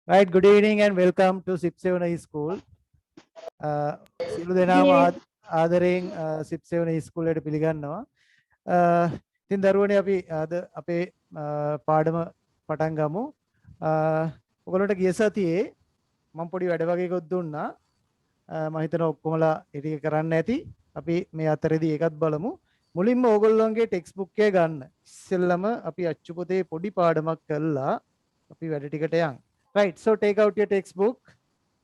Right, good evening and welcome to SIP7 School. සියලු දෙනාම ආදරයෙන් SIP7 School එකට පිළිගන්නවා. ඉතින් දරුවනේ අපි අද අපේ පාඩම පටන් ගමු. ඔයගොල්ලන්ට ගිය සතියේ මම පොඩි වැඩ වගේකුත් දුන්නා. මම හිතනවා ඔක්කොමලා ඒ ටික කරන්න ඇති. අපි මේ අතරේදී ඒකත් බලමු. මුලින්ම ඕගොල්ලන්ගේ ටෙක්ස්ට් බුක් එක ගන්න. ඉස්සෙල්ලම අපි අච්චු පොතේ පොඩි පාඩමක් කළා. අපි වැඩ ටිකට යන්. Right, so take out your textbook.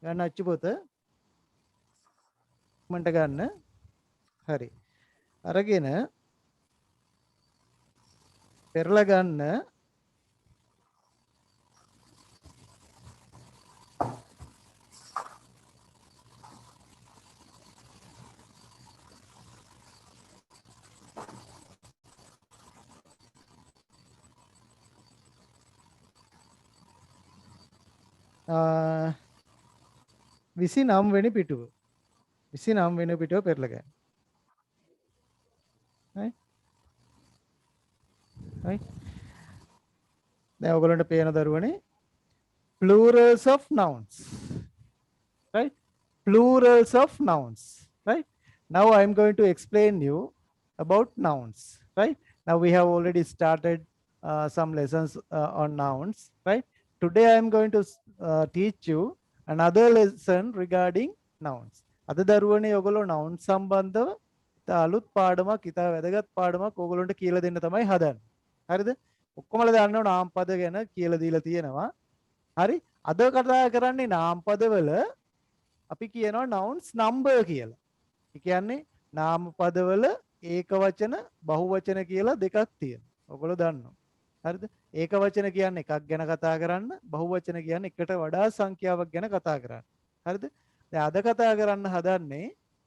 ගන්න අච්චු පොත. මන්ට ගන්න. හරි. අරගෙන පෙරලා ගන්න. විසි නම් වෙනි පිටුව 29 වෙනි පිටුව පෙරලා ගන්න. හරි. හරි. දැන් ඔයගොල්ලන්ට පේන දරුවනේ plurals of nouns. Right? Plurals of nouns. Right? Now I am going to explain you about nouns. Right? Now we have already started some lessons on nouns. Right? Today I am going to teach you another lesson regarding nouns. අද දරුවනේ ඔයගොල්ලෝ noun සම්බන්ධව අලුත් පාඩමක් ඉතා වැදගත් පාඩමක් ඔයගොල්ලන්ට කියලා දෙන්න තමයි හදන්නේ. හරිද? ඔක්කොමලා දන්නව නාම පද ගැන කියලා දීලා තියෙනවා. හරි? අද කතා කරන්නේ නාම පදවල අපි කියනවා nouns number කියලා. ඒ කියන්නේ නාම පදවල ඒක වචන බහු වචන කියලා දෙකක් තියෙනවා. ඔයගොල්ලෝ දන්නවා. හරිද? ඒක වචන කියන්නේ එකක් ගැන කතා කරන්න, බහු වචන කියන්නේ එකට වඩා සංඛ්‍යාවක් ගැන කතා කරන්න. හරිද? දැන් අද කතා කරන්න හදන්නේ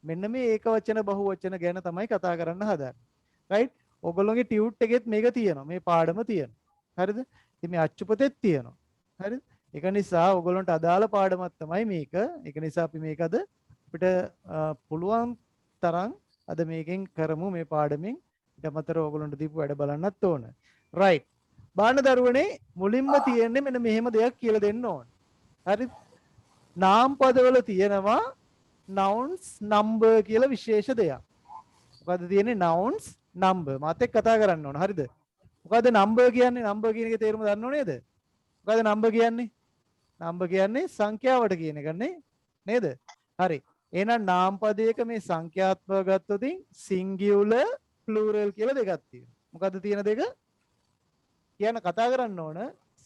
මෙන්න මේ ඒක වචන බහු වචන ගැන තමයි කතා කරන්න හදන්නේ. රයිට්? ඔයගොල්ලෝගේ ටියුට් එකෙත් මේක තියෙනවා. මේ පාඩම තියෙනවා. හරිද? ඉතින් මේ අච්චු පොතෙත් තියෙනවා. හරිද? ඒක නිසා ඔයගොල්ලන්ට අදාළ පාඩමක් තමයි මේක. ඒක නිසා අපි මේක අද අපිට පුළුවන් තරම් අද මේකෙන් කරමු මේ පාඩමෙන්. ඊට අමතරව ඔයගොල්ලන්ට දීපු වැඩ බලන්නත් ඕන. රයිට්. බාන දරුවනේ මුලින්ම තියෙන්නේ මෙන්න මෙහෙම දෙයක් කියලා දෙන්න ඕන. හරිද? නාම පදවල තියෙනවා nouns number කියලා විශේෂ දෙයක්. මොකද්ද තියෙන්නේ nouns number. මාත් එක්ක කතා කරන්න ඕන. හරිද? මොකද්ද number කියන්නේ? number කියන එකේ තේරුම දන්නව නේද? මොකද්ද number කියන්නේ? number කියන්නේ සංඛ්‍යාවට කියන එකනේ. නේද? හරි. එහෙනම් නාම පදයක මේ සංඛ්‍යාත්මක ගත්තොත් singular plural කියලා දෙකක් තියෙනවා. මොකද්ද තියෙන දෙක? කියන කතා කරන්න ඕන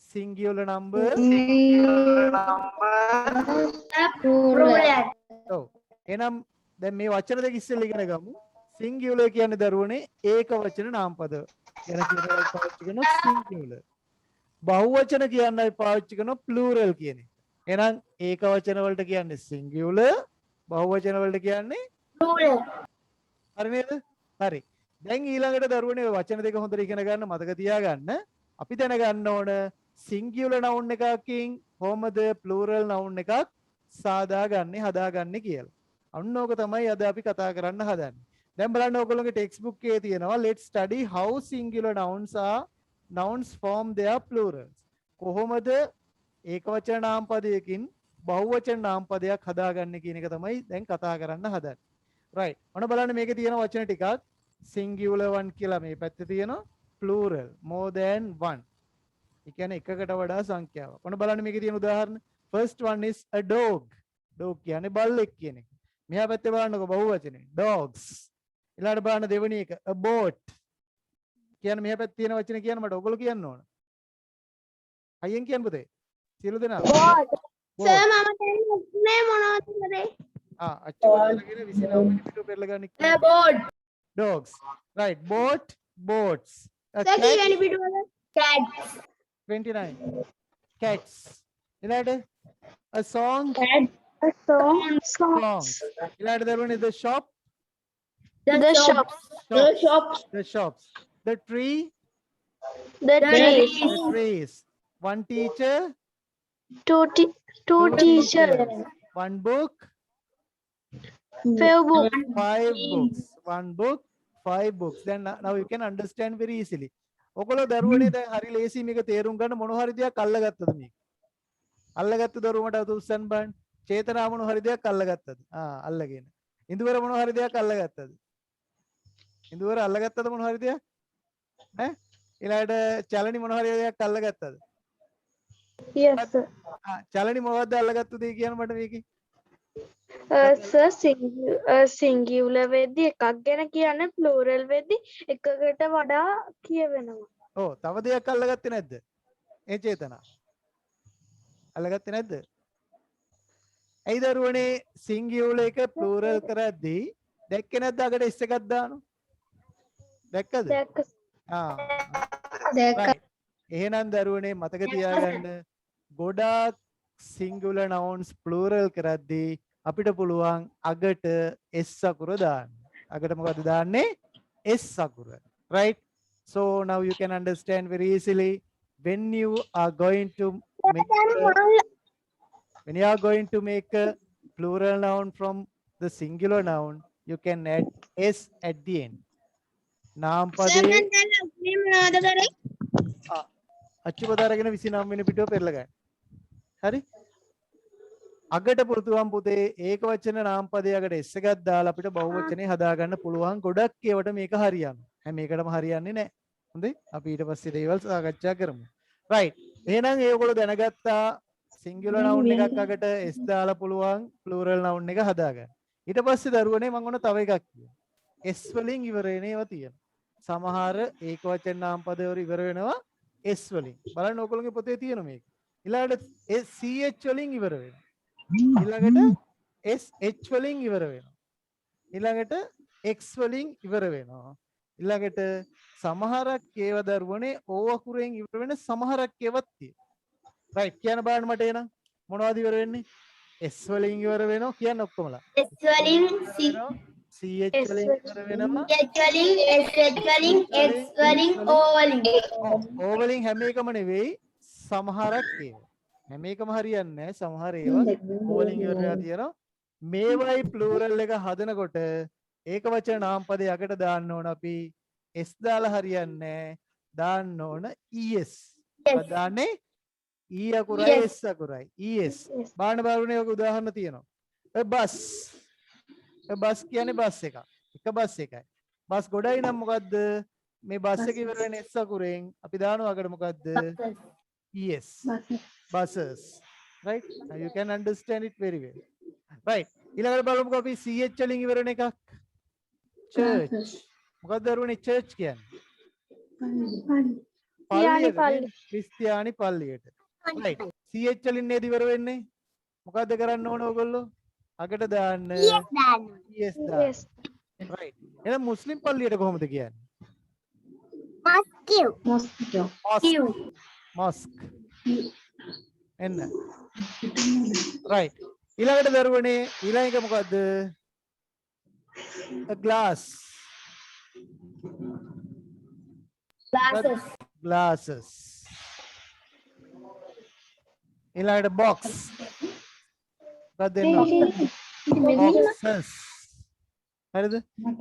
singular number plural. ඔව්. එහෙනම් දැන් මේ වචන දෙක ඉස්සෙල්ලා ඉගෙන ගමු. singular කියන්නේ දරුවනේ ඒක වචන නාම පද. ගැන කියනවා පාවිච්චි කරන singular. බහුවචන කියන්නයි පාවිච්චි කරන plural කියන එක. එහෙනම් ඒක වචන වලට කියන්නේ singular, බහුවචන වලට කියන්නේ plural. හරි නේද? හරි. දැන් ඊළඟට දරුවනේ වචන දෙක හොඳට ඉගෙන ගන්න මතක තියාගන්න. අපි දැනගන්න ඕන singular noun එකකින් කොහොමද plural noun එකක් සාදාගන්නේ හදාගන්නේ කියලා. අන්න ඕක තමයි අද අපි කතා කරන්න හදන්නේ. දැන් බලන්න ඔයගොල්ලෝගේ ටෙක්ස්ට් බුක් එකේ තියෙනවා let's study how singular nouns form their plurals. කොහොමද ඒකවචන නාම පදයකින් බහුවචන නාම පදයක් හදාගන්නේ කියන එක තමයි දැන් කතා කරන්න හදන්නේ. right. ඔන්න බලන්න මේකේ තියෙන වචන ටිකක් singular one කියලා මේ පැත්තේ තියෙනවා plural more than one. ඒ කියන්නේ එකකට වඩා සංඛ්‍යාවක්. ඔන්න බලන්න මේකේ තියෙන උදාහරණ. first one is a dog. dog කියන්නේ බල්ලෙක් කියන එක. මෙහා පැත්තේ බලන්නකො බහුවචනේ dogs. ඊළඟට බලන්න දෙවෙනි එක a boat. කියන්නේ මෙහා පැත්තේ තියෙන වචනේ කියන්න මට ඔයගොල්ලෝ කියන්න ඕන. අයියෙන් කියන්න පුතේ. සියලු දෙනා. boat. සර් මම කියන්නේ මොනවද කරේ? අච්චු වචනගෙන 29 වෙනි පිටුව පෙරලා ගන්න. boat. dogs. right. boat, boats. Sir කීවෙනි පිටුවද? cats. 29. cats. ඊළඟට a song. Cats. A song. songs. ඊළඟට දරුවනේ the shop. The shops. The shops. The shops. The tree. The trees. The trees. One teacher. Two teachers. One book. Five books. 5 books. One book. 5 books. Then now you can understand very easily. ඔයගොල්ලෝ දරුවනේ දැන් හරි ලේසි මේක තේරුම් ගන්න මොන හරි දෙයක් අල්ලගත්තද මේක? අල්ලගත්තු දරුවමට අත උස්සන් බලන්න. චේතනා මොන හරි දෙයක් අල්ලගත්තද? අල්ලගෙන. ඉඳුවර මොන හරි දෙයක් අල්ලගත්තද? ඉඳුවර අල්ලගත්තද මොන හරි දෙයක්? ඈ? ඊළඟට චලනි මොන හරි දෙයක් අල්ලගත්තද? Yes, sir. චලනි මොනවද අල්ලගත්තු දෙය කියන්න මට මේකේ. සර් සිංගියුලර් වෙද්දි එකක් ගැන කියන්නේ ප්ලූරල් වෙද්දි එකකට වඩා කියවෙනවා. ඔව් තව දෙයක් අල්ලගත්තේ නැද්ද? ඒ චේතනා. අල්ලගත්තේ නැද්ද? ඇයි දරුවනේ සිංගියුලර් එක ප්ලූරල් කරද්දී දැක්කේ නැද්ද අකට S එකක් දානවා? දැක්කද? දැක්ක right. එහෙනම් දරුවනේ මතක තියාගන්න ගොඩාක් සිංගුලර් නවුන්ස් ප්ලූරල් කරද්දී අපිට පුළුවන් අගට S අකුර දාන්න. අගට මොකද දාන්නේ? S අකුර. Right? So now you can understand very easily when you are going to make a plural noun from the singular noun, you can add S at the end. නාම පදේ අච්චු පද අරගෙන 29 වෙනි පිටුව පෙරලා ගන්න. හරි? අගට පුරුතුම් පුතේ ඒක වචන නාම පදයකට S එකක් දාලා අපිට බහුවචනේ හදාගන්න පුළුවන්. ගොඩක් ඒවට මේක හරියනවා. හැම එකටම හරියන්නේ නැහැ. හොඳයි? අපි ඊට පස්සේ දේවල් සාකච්ඡා කරමු. right. එහෙනම් ඒගොල්ලෝ දැනගත්තා singular noun එකක් අගට S දාලා පුළුවන් plural noun එක හදාගන්න. ඊට පස්සේ දරුවනේ මම ඔන්න තව එකක් කියනවා. S වලින් ඉවර වෙන ඒවා තියෙනවා. සමහර ඒක වචන නාම පදවල ඉවර වෙනවා S වලින්. බලන්න ඕගොල්ලෝගේ පොතේ තියෙන මේක. ඊළඟට CH වලින් ඉවර වෙනවා. ඊළඟට SH වලින් ඉවර වෙනවා. ඊළඟට X වලින් ඉවර වෙනවා. ඊළඟට සමහරක් ඒවා දරුවනේ O අකුරෙන් ඉවර වෙන සමහරක් ඒවාත් තියෙනවා. right කියන්න බලන්න මට එනං මොනවද ඉවර වෙන්නේ? S වලින් ඉවර වෙනවා කියන්න ඔක්කොමලා. S වලින් CH වලින් ඉවර වෙනවා. H වලින් SH වලින් X වලින් O වලින් O වලින් හැම එකම නෙවෙයි සමහරක් ඒවා. හැම එකම හරියන්නේ නැහැ. සමහර ඒවා O වලින් ඉවර වෙලා තියෙනවා. මේවයි ප්ලූරල් එක හදනකොට ඒක වචන නාම පදේ යකට දාන්න ඕන අපි S දාලා හරියන්නේ නැහැ. දාන්න ඕන ES. දාන්නේ E අකුරයි S අකුරයි. ES. බාන්න බලුනේ ඔක උදාහරණ තියෙනවා. බස්. බස් කියන්නේ බස් එකක්. එක බස් එකයි. බස් ගොඩයි නම් මොකද්ද? මේ බස් එක ඉවර වෙන S අකුරෙන් අපි දානවා අකට මොකද්ද? ES. Buses. Right? Now you can understand it very well. Right. ඊළඟට බලමුකෝ අපි CH වලින් ඉවර වෙන එකක්. Church. මොකක්ද දරුවනේ church කියන්නේ? පල්ලිය. ක්‍රිස්තියානි පල්ලියට. right. CH වලින් නේද ඉවර වෙන්නේ? මොකද්ද කරන්න ඕන ඔයගොල්ලෝ? අකට දාන්න. yes දාන්න. right. එහෙනම් මුස්ලිම් පල්ලියට කොහොමද කියන්නේ? mosque. එන්න. right. ඊළඟට දරුවනේ ඊළඟ එක මොකද්ද? a glass. Glasses. ඊළඟට box. මොකක්ද එන්නේ? boxes. හරිද?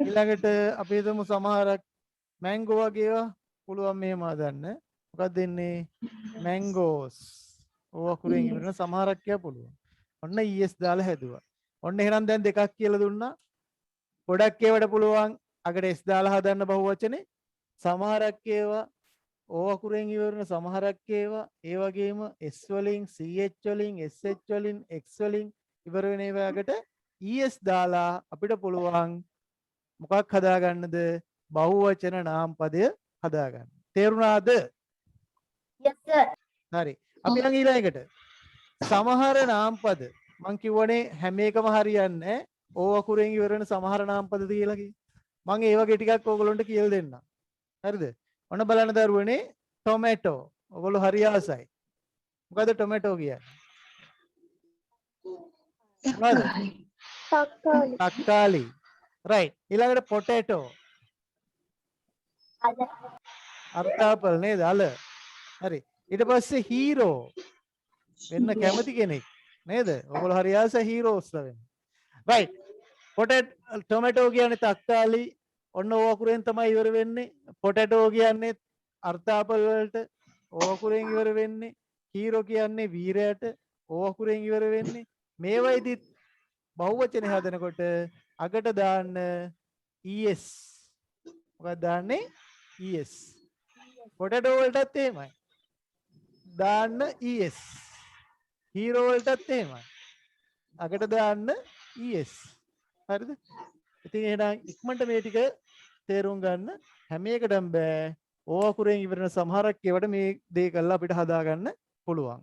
ඊළඟට අපි හිතමු සමහරක් mango වගේ ඒවා පුළුවන් මෙහෙම හදන්න. මොකක්ද එන්නේ? mangoes. ඕවා අකුරෙන් ඉවරන සමහරක් කියා පුළුවන්. ඔන්න ES දාලා හැදුවා. ඔන්න එහෙනම් දැන් දෙකක් කියලා දුන්නා. ගොඩක් ඒවට පුළුවන් අකට S දාලා හදන්න බහුවචනේ. සමහරක් ඒවා O අකුරෙන් ඉවරන සමහරක් ඒවා ඒ වගේම S වලින් CH වලින් SH වලින් X වලින් ඉවර වෙන ඒවාකට ES දාලා අපිට පුළුවන් මොකක් හදාගන්නද? බහුවචන නාම පදය හදාගන්න. තේරුණාද? Yes sir. හරි. අපි ළඟ ඊළඟට සමහර නාම පද මං කිව්වනේ හැම එකම හරියන්නේ නැහැ. O අකුරෙන් ඉවර වෙන සමහර නාම පද කියලා කි. මං ඒ වගේ ටිකක් ඕගොල්ලන්ට කියලා දෙන්නම්. හරිද? ඔන්න බලන්න දරුවනේ ටොමැටෝ. ඔයගොල්ලෝ හරි ආසයි. මොකද ටොමැටෝ කියන්නේ? මොකද? තක්කාලි. right. ඊළඟට පොටේටෝ. අර්ථාපල් නේද? අල. හරි. ඊට පස්සේ හීරෝ. වෙන්න කැමති කෙනෙක් නේද? ඔයගොල්ලෝ හරි ආසයි හීරෝස් වෙන්න. right. ටොමැටෝ කියන්නේ තක්කාලි. ඔන්න O අකුරෙන් තමයි ඉවර වෙන්නේ. පොටැටෝ කියන්නේ අර්ථාපල් වලට O අකුරෙන් ඉවර වෙන්නේ. හීරෝ කියන්නේ වීරයට. O අකුරෙන් ඉවර වෙන්නේ. මේවයිදි බහුවචනේ හදනකොට අගට දාන්න es. මොකක්ද දාන්නේ? es. potato වලටත් එහෙමයි. දාන්න es. hero වලටත් එහෙමයි. අගට දාන්න es. හරිද? ඉතින් එහෙනම් ඉක්මනට මේ ටික තේරුම් ගන්න. හැම එකටම බෑ. O අකුරෙන් ඉවරන සමහරක් ඒවට මේ දේ කරලා අපිට හදා ගන්න පුළුවන්.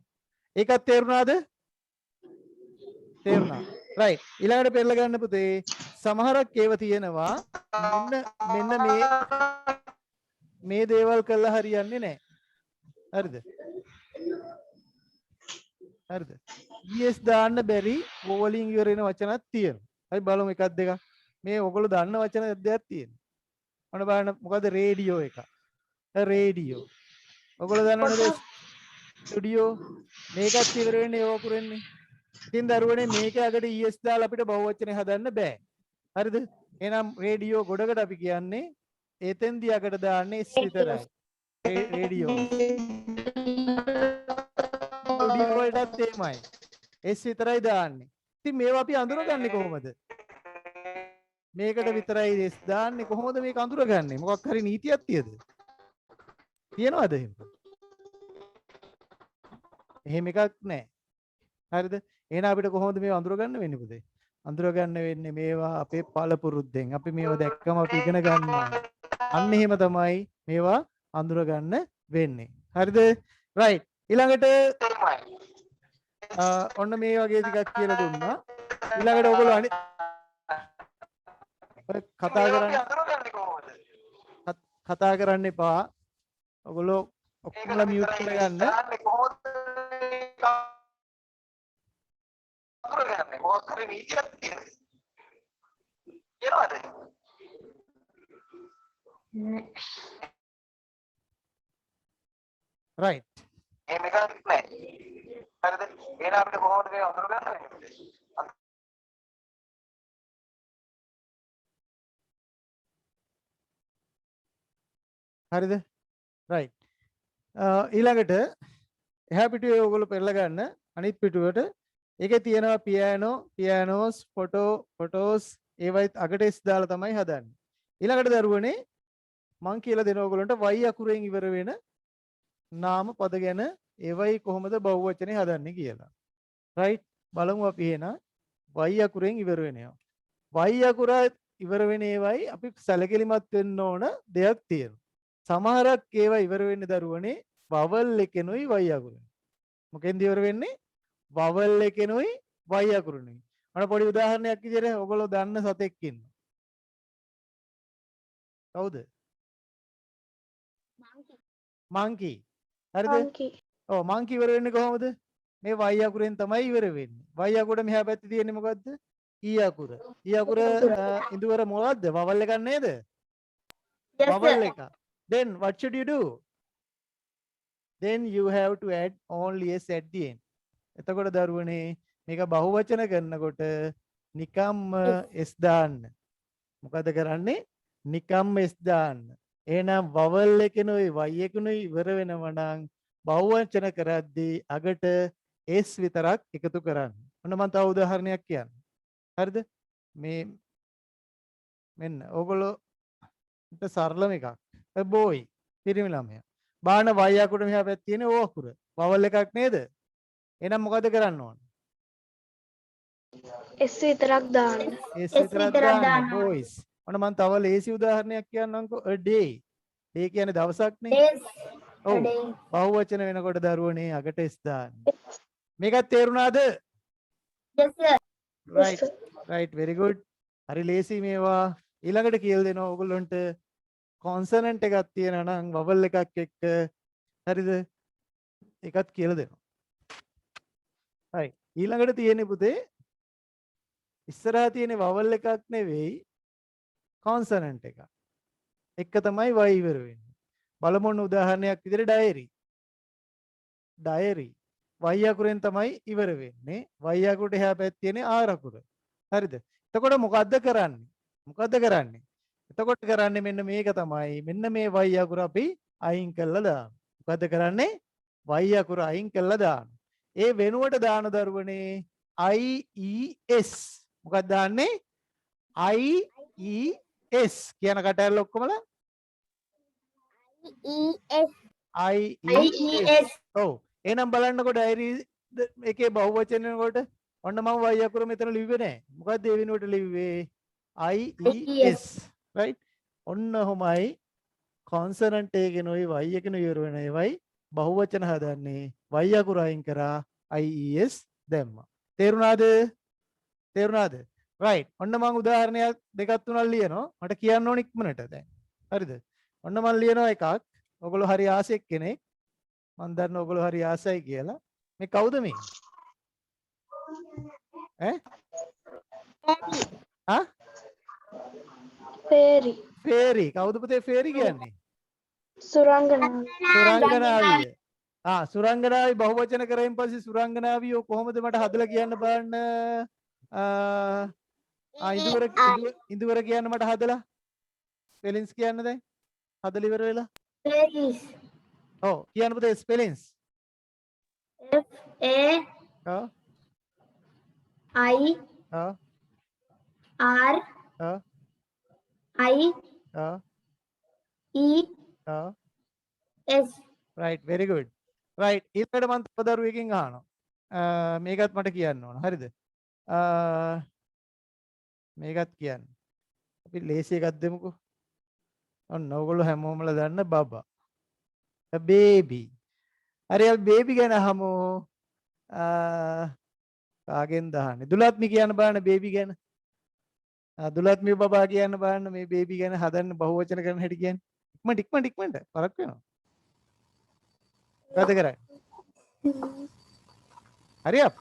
ඒකත් තේරුණාද? තේරුණා. right. ඊළඟට පෙරලා ගන්න පුතේ සමහරක් ඒවා තියෙනවා මෙන්න මේ දේවල් කළා හරියන්නේ නැහැ. හරිද? හරිද? es දාන්න බැරි වලින් ඉවර වෙන වචනක් තියෙනවා. අපි බලමු එකක් දෙකක්. මේ ඔයගොල්ලෝ දන්න වචන දෙකක් තියෙනවා. ඔන්න බලන්න මොකද්ද රේඩියෝ එක. රේඩියෝ. ඔයගොල්ලෝ දන්නවද ස්ටුඩියෝ? මේකත් ඉවර වෙන්නේ ඕක කරන්නේ. ඉතින් දරුවනේ මේක අගට es දාලා අපිට බහුවචනේ හදන්න බෑ. හරිද? එහෙනම් රේඩියෝ ගොඩකට අපි කියන්නේ එතෙන්දී අගට දාන්නේ s විතරයි. රේඩියෝ. ස්ටුඩියෝ වලටත් එහෙමයි. s විතරයි දාන්නේ. ඉතින් මේවා අපි අඳුරගන්නේ කොහොමද? මේකට විතරයි s දාන්නේ. කොහොමද මේක අඳුරගන්නේ? මොකක් හරි නීතියක් තියද? තියනවද එහෙම? එහෙම එකක් නැහැ. හරිද? එහෙනම් අපිට කොහොමද මේව අඳුරගන්න වෙන්නේ පුතේ? අඳුරගන්න වෙන්නේ මේවා අපේ පළපුරුද්දෙන්. අපි මේවා දැක්කම අපි ඉගෙන ගන්නවා. අන්න එහෙම තමයි මේවා අඳුරගන්න වෙන්නේ. හරිද? right. ඊළඟට ඔන්න මේ වගේ ටිකක් කියලා දුන්නා. ඊළඟට ඔයගොල්ලෝ අනිත් කතා කරන්න එපා. ඔයගොල්ලෝ ඔක්කොමලා මියුට් කරගන්න. right. එහෙම එකක් නැහැ. හරිද? එහෙනම් අපිට කොහොමද මේ අඳුර ගන්න වෙන්නේ? හරිද? right. ඊළඟට එහා පිටුවේ ඔයගොල්ලෝ පෙරලා ගන්න අනිත් පිටුවට ඒකේ තියෙනවා පියානෝ, පියානෝස්, ෆොටෝස් ඒවයිත් අගට s දාලා තමයි හදන්නේ. ඊළඟට දරුවනේ මං කියලා දෙන ඔයගොල්ලන්ට y අකුරෙන් ඉවර වෙන නාම පද ගැන ඒවයි කොහොමද බහුවචනේ හදන්නේ කියලා. right. බලමු අපි එහෙනම් y අකුරෙන් ඉවර වෙනවා. y අකුර ඉවර වෙන ඒවයි අපි සැලකිලිමත් වෙන්න ඕන දෙයක් තියෙනවා. සමහරක් ඒවා ඉවර වෙන්නේ දරුවනේ vowel එකෙනුයි y අකුරෙන්. මොකෙන්ද ඉවර වෙන්නේ? vowel එකෙනුයි y අකුරෙනුයි. මම පොඩි උදාහරණයක් විදිහට ඔයගොල්ලෝ දන්න සතෙක් ඉන්නවා. කවුද? monkey. හරිද? ඔව් monkey ඉවර වෙන්නේ කොහොමද? මේ y අකුරෙන් තමයි ඉවර වෙන්නේ. y අකුරට මෙහා පැත්තේ තියෙන්නේ මොකද්ද? e අකුර. e අකුර ඉඳුවර මොකද්ද? vowel එකක් නේද? vowel එක. Then what should you do? Then you have to add only s at the end. එතකොට දරුවනේ මේක බහුවචන කරනකොට නිකම්ම s දාන්න. මොකද කරන්නේ? නිකම්ම s දාන්න. එහෙනම් vowel එකනොයි y එකනොයි ඉවර වෙනවා නම් බහුවචන කරද්දී අගට s විතරක් එකතු කරන්න. ඔන්න මම තව උදාහරණයක් කියන්නම්. හරිද? මේ මෙන්න ඕගොල්ලෝ සරලම එකක්. a boy පිරිමි ළමයා. බාන y අකුර මෙහා පැත්තේ තියෙන o අකුර. vowel එකක් නේද? එහෙනම් මොකද කරන්න ඕන? S විතරක් දාන්න. s විතරක් දාන්න boys. ඔන්න මම තව ලේසි උදාහරණයක් කියන්නම්කෝ. a day. day කියන්නේ දවසක් නේ. ඔව්. බහුවචන වෙනකොට දරුවනේ අගට s දාන්න. මේකත් තේරුණාද? Yes sir. right. right. very good. හරි ලේසි මේවා. ඊළඟට කියලා දෙනවා ඔයගොල්ලන්ට කොන්සනන්ට් එකක් තියෙනවා නම් vowel එකක් එක්ක හරිද? ඒකත් කියලා දෙනවා. හරි. ඊළඟට තියෙන්නේ පුතේ ඉස්සරහා තියෙන vowel එකක් නෙවෙයි කොන්සනන්ට් එකක්. එක තමයි y ඉවර වෙන්නේ. බලමු උදාහරණයක් විදිහට diary. diary y අකුරෙන් තමයි ඉවර වෙන්නේ. y අකුරට එහා පැත්තේ තියෙන r අකුර. හරිද? එතකොට මොකද්ද කරන්නේ? මොකද්ද කරන්නේ? එතකොට කරන්නේ මෙන්න මේක තමයි. මෙන්න මේ y අකුර අපි අයින් කළා දාන්න. මොකද්ද කරන්නේ? y අකුර අයින් කළා දාන්න. ඒ වෙනුවට දාන දරුවනේ IES. මොකක්ද දාන්නේ? IES කියන කටහැරල ඔක්කොමලා IES. ඔව්. එහෙනම් බලන්නකො ඩයරි එකේ බහුවචනයකට ඔන්න මම y අකුර මෙතන ලිව්වේ නැහැ. මොකද්ද ඒ වෙනුවට ලිව්වේ? IES. right? ඔන්න ඔහොමයි කොන්සනන්ට් එකෙනුයි y එකෙනුයි ඉවර වෙන ඒවයි බහුවචන හදන්නේ. y අකුර අයින් කරා IES දැම්මා. තේරුණාද? තේරුණාද? right. ඔන්න මම උදාහරණයක් දෙකක් තුනක් ලියනවා. මට කියන්න ඕන ඉක්මනට දැන්. හරිද? ඔන්න මම ලියනවා එකක්. ඔයගොල්ලෝ හරි ආසෙක් කෙනෙක්. මම දන්න ඔයගොල්ලෝ හරි ආසයි කියලා. මේ කවුද මේ? ඈ? ආ? Fairy. ෆේරි. කවුද පුතේ ෆේරි කියන්නේ? Surangana. සුරංගනාවිය. සුරංගනාවි බහුවචන කරයෙන් පස්සේ සුරංගනාවිය කොහොමද මට හදලා කියන්න බලන්න. ඉඳුවර කියන්න මට හදලා. ස්පෙලින්ස් කියන්න දැන්. හදලා ඉවර වෙලා. Fairies. ඔව් කියන්න පුතේ ස්පෙලින්ස්. FAI ආ ආ R ආ I ආ E ආ S. right very good right ඊළඟට මම තව දරුවෙකින් අහනවා මේකත් මට කියන්න ඕන හරිද මේකත් කියන්න අපි ලේසි එකක් දෙමුකෝ ඔන්න ඕගොල්ලෝ හැමෝමලා දන්න බබා a baby හරි අපි බේබි ගැන අහමු කාගෙන් දහන්නේ දුලත්මි කියන්න බලන්න බේබි ගැන දුලත්මි බබා කියන්න බලන්න මේ බේබි ගැන හදන්න බහුවචන කරන හැටි කියන්නේ ඉක්මනට පරක් වෙනවා මොකද කරන්නේ හරි අප්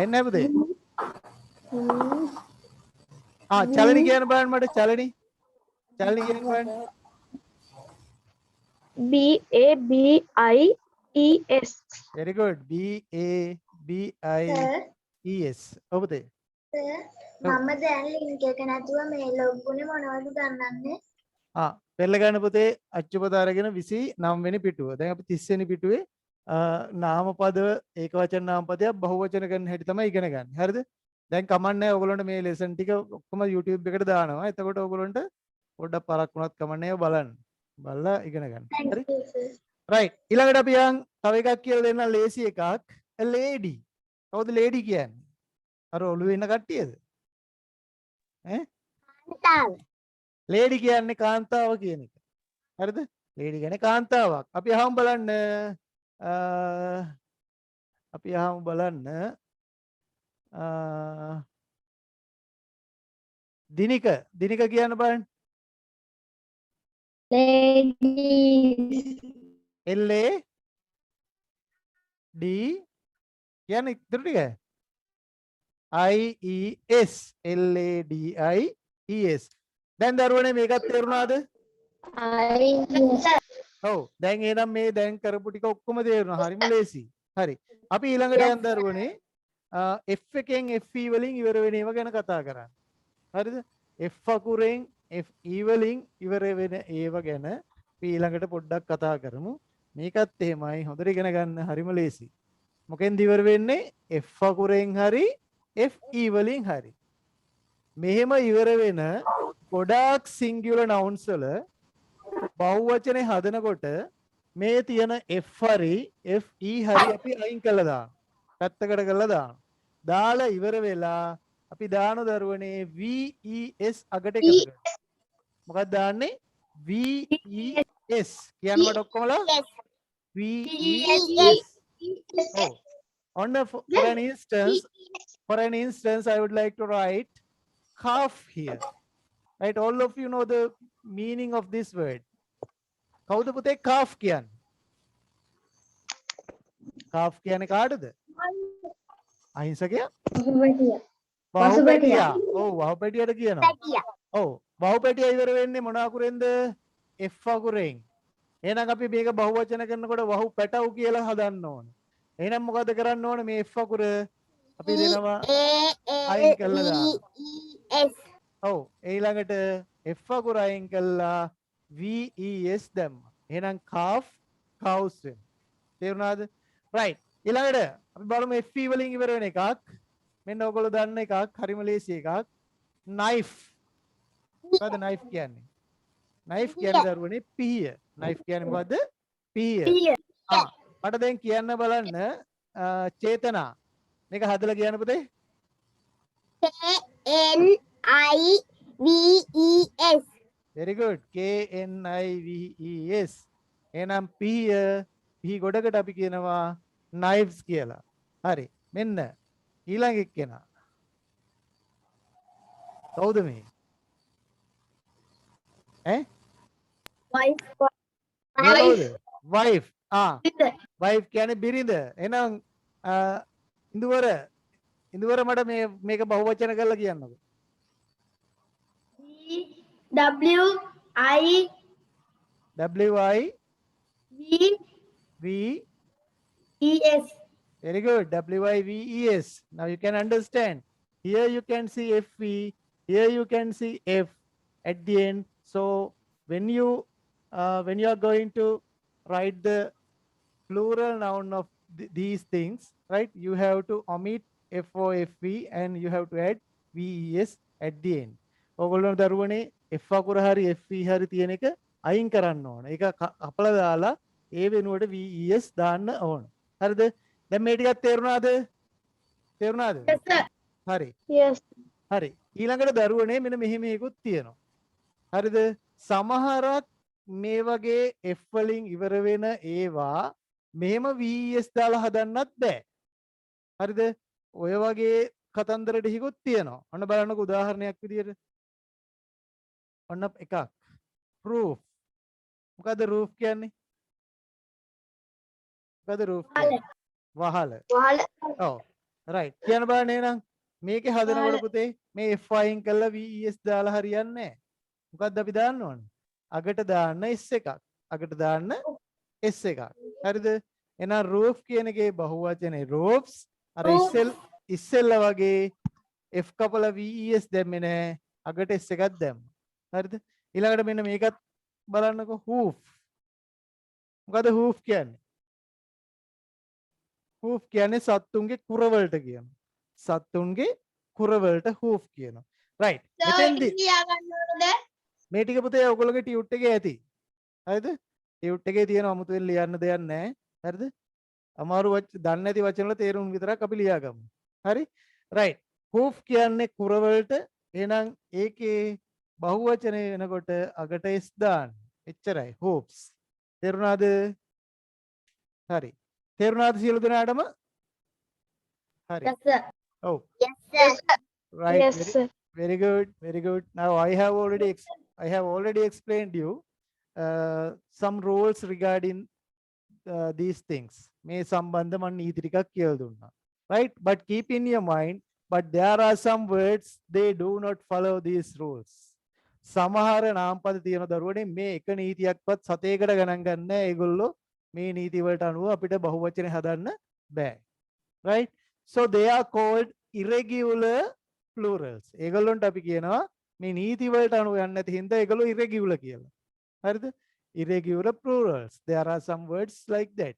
එන්නේ පුතේ චලනි කියන්න බලන්න මට චලනි කියන්න බලන්න BABIES. very good BABIES ඔව් පුතේ මම දැන් ලින්ක් එක නැතුව මේ ලොග් වුණේ මොනවද ගන්නන්නේ? පෙරල ගන්න පුතේ අච්චුපත අරගෙන 29 වෙනි පිටුව. දැන් අපි 30 වෙනි පිටුවේ නාමපද ඒකවචන නාමපදයක් බහුවචන කරන හැටි තමයි ඉගෙන ගන්න. හරිද? දැන් කමන්නේ ඔයගොල්ලන්ට මේ ලෙසන් ටික ඔක්කොම YouTube එකට දානවා. එතකොට ඔයගොල්ලන්ට පොඩ්ඩක් පරක් වුණත් කමන්නේ බලන්න. බලලා ඉගෙන ගන්න. හරි? right. ඊළඟට අපි යන් තව එකක් කියලා දෙන්න ලේසි එකක්. a lady. කවුද lady කියන්නේ? අර ඔළුවේ ඉන්න කට්ටියද? කාන්තාව. ලේඩි කියන්නේ කාන්තාව කියන එක. හරිද? ලේඩි කියන්නේ කාන්තාවක්. අපි අහමු බලන්න. දිනික කියන්න බලන්න. Ladies. L A D කියන්නේ ඉතුරු ටික. I E S L A D I E S. දැන් දරුවනේ මේකත් තේරුණාද? ඔව් දැන් එහෙනම් මේ දැන් කරපු ටික ඔක්කොම තේරුණා. හරිම ලේසි. හරි. අපි ඊළඟට යන් දරුවනේ F එකෙන් FE වලින් ඉවර වෙන ඒවා ගැන කතා කරන්න. හරිද? F අකුරෙන් FE වලින් ඉවර වෙන ඒවා ගැන අපි ඊළඟට පොඩ්ඩක් කතා කරමු. මේකත් එහෙමයි. හොඳට ඉගෙන ගන්න. හරිම ලේසි. මොකෙන්ද ඉවර වෙන්නේ? F අකුරෙන් හරි FE වලින් හරි. මෙහෙම ඉවර වෙන ගොඩාක් සිංගියුලර් නවුන්ස් වල බහුවචනේ හදනකොට මේ තියෙන F හරි FE හරි අපි අයින් කළා දාන්න. පැත්තකට කරලා දාන්න. දාලා ඉවර වෙලා අපි දාන දරුවනේ VES අගට එකතු කරනවා. මොකක්ද දාන්නේ? VES කියන්න මට ඔක්කොමලා VES. Oh, for an instance, I would like to write calf here. Right? All of you know the meaning of this word. කවුද පුතේ calf කියන්නේ? calf කියන්නේ කාටද? අහිංසකයා? බහුපැටියා. ඔව් බහුපැටියට කියනවා. ඔව් බහුපැටිය ඉවර වෙන්නේ මොන අකුරෙන්ද? F අකුරෙන්. එහෙනම් අපි මේක බහුවචන කරනකොට වහු පැටව් කියලා හදන්න ඕනේ. එහෙනම් මොකද කරන්න ඕනේ මේ F අකුර අපි දෙනවා අයින් කළා දාන්න. ඔව් ඊළඟට F අකුර අයින් කළා VES දැම්මා. එහෙනම් calf cows වෙනවා. තේරුණාද? right. ඊළඟට අපි බලමු FE වලින් ඉවර වෙන එකක්. මෙන්න ඔයගොල්ලෝ දන්න එකක්. හරිම ලේසි එකක්. knife. මොකද knife කියන්නේ? knife කියන්නේ දරුවනේ පිහිය. knife කියන්නේ මොකද්ද? පිහිය. මට දැන් කියන්න බලන්න චේතනා. මේක හදලා කියන්න පුතේ. KNIVES. very good. KNIVES. එහෙනම් පිහි ගොඩකට අපි කියනවා knives කියලා. හරි. මෙන්න ඊළඟ එක්කෙනා. කවුද මේ? wife. wife කියන්නේ බිරිඳ. එහෙනම් ඉඳුවර මට මේක බහුවචන කරලා කියන්නකෝ. WIVES. Very good. WIVES. Now you can understand. Here you can see FE. Here you can see F at the end. So when you are going to write the plural noun of these things, right? You have to omit FOFE and you have to add VES at the end. ඔයගොල්ලෝ දරුවනේ F අකුර හරි FE හරි තියෙන එක අයින් කරන්න ඕන. ඒක අපල දාලා ඒ වෙනුවට VES දාන්න ඕන. හරිද? දැන් මේ ටිකක් තේරුණාද? Yes sir. හරි. Yes. හරි. ඊළඟට දරුවනේ මෙන්න මෙහෙමකුත් තියෙනවා. හරිද? සමහරක් මේ වගේ F වලින් ඉවර වෙන ඒවා මෙහෙම VES දාලා හදන්නත් බෑ. හරිද? ඔය වගේ කතන්දර ටිකකුත් තියෙනවා. ඔන්න බලන්නකෝ උදාහරණයක් විදියට. ඔන්න එකක්. roof. මොකද roof කියන්නේ? මොකද roof කියන්නේ? වහල. ඔව්. right. කියන්න බලන්න එහෙනම් මේකේ හදනකොට පුතේ මේ F අයින් කරලා VES දාලා හරියන්නේ නැහැ. මොකද්ද අපි දාන්න ඕනේ? අගට දාන්න S එකක්. අගට දාන්න S එකක්. හරිද? එහෙනම් roof කියන එකේ බහුවචනේ roofs. අර ඉස්සෙල්ලා වගේ F කපලා VES දැම්මේ නැහැ. අගට S එකක් දැම්මා. හරිද? ඊළඟට මෙන්න මේකත් බලන්නකෝ hoof. මොකද hoof කියන්නේ? hoof කියන්නේ සත්තුන්ගේ කුර වලට කියනවා. සත්තුන්ගේ කුර වලට hoof කියනවා. right. මෙතෙන්දී මේ ටික පුතේ ඔයගොල්ලෝගේ ටියුට් එකේ ඇති. හරිද? ටියුට් එකේ තියෙන අමුතුවෙන් ලියන්න දෙයක් නැහැ. හරිද? අමාරු දන්නේ නැති වචන වල තේරුම් විතරක් අපි ලියාගමු. හරි? right. hoof කියන්නේ කුර වලට. එහෙනම් ඒකේ බහුවචනේ වෙනකොට අගට s දාන්න. එච්චරයි. hoofs. තේරුණාද? හරි. තේරුණාද සියලු දෙනාටම? හරි. Yes sir. ඔව්. Yes sir. right. Yes sir. Very good. Very good. Now I have already explained you some rules regarding these things. මේ සම්බන්ධ මම නීති ටිකක් කියලා දුන්නා. Right? But keep in your mind, but there are some words they do not follow these rules. සමහර නාමපද තියෙන දරුවනේ මේ එක නීතියක්වත් සතේකට ගණන් ගන්න නැහැ. ඒගොල්ලෝ මේ නීති වලට අනුව අපිට බහුවචනේ හදන්න බෑ. Right? So they are called irregular plurals. ඒගොල්ලන්ට අපි කියනවා මේ නීති වලට අනුව යන්නේ නැති හින්දා ඒගොල්ලෝ irregular කියලා. හරිද? Irregular plurals. There are some words like that.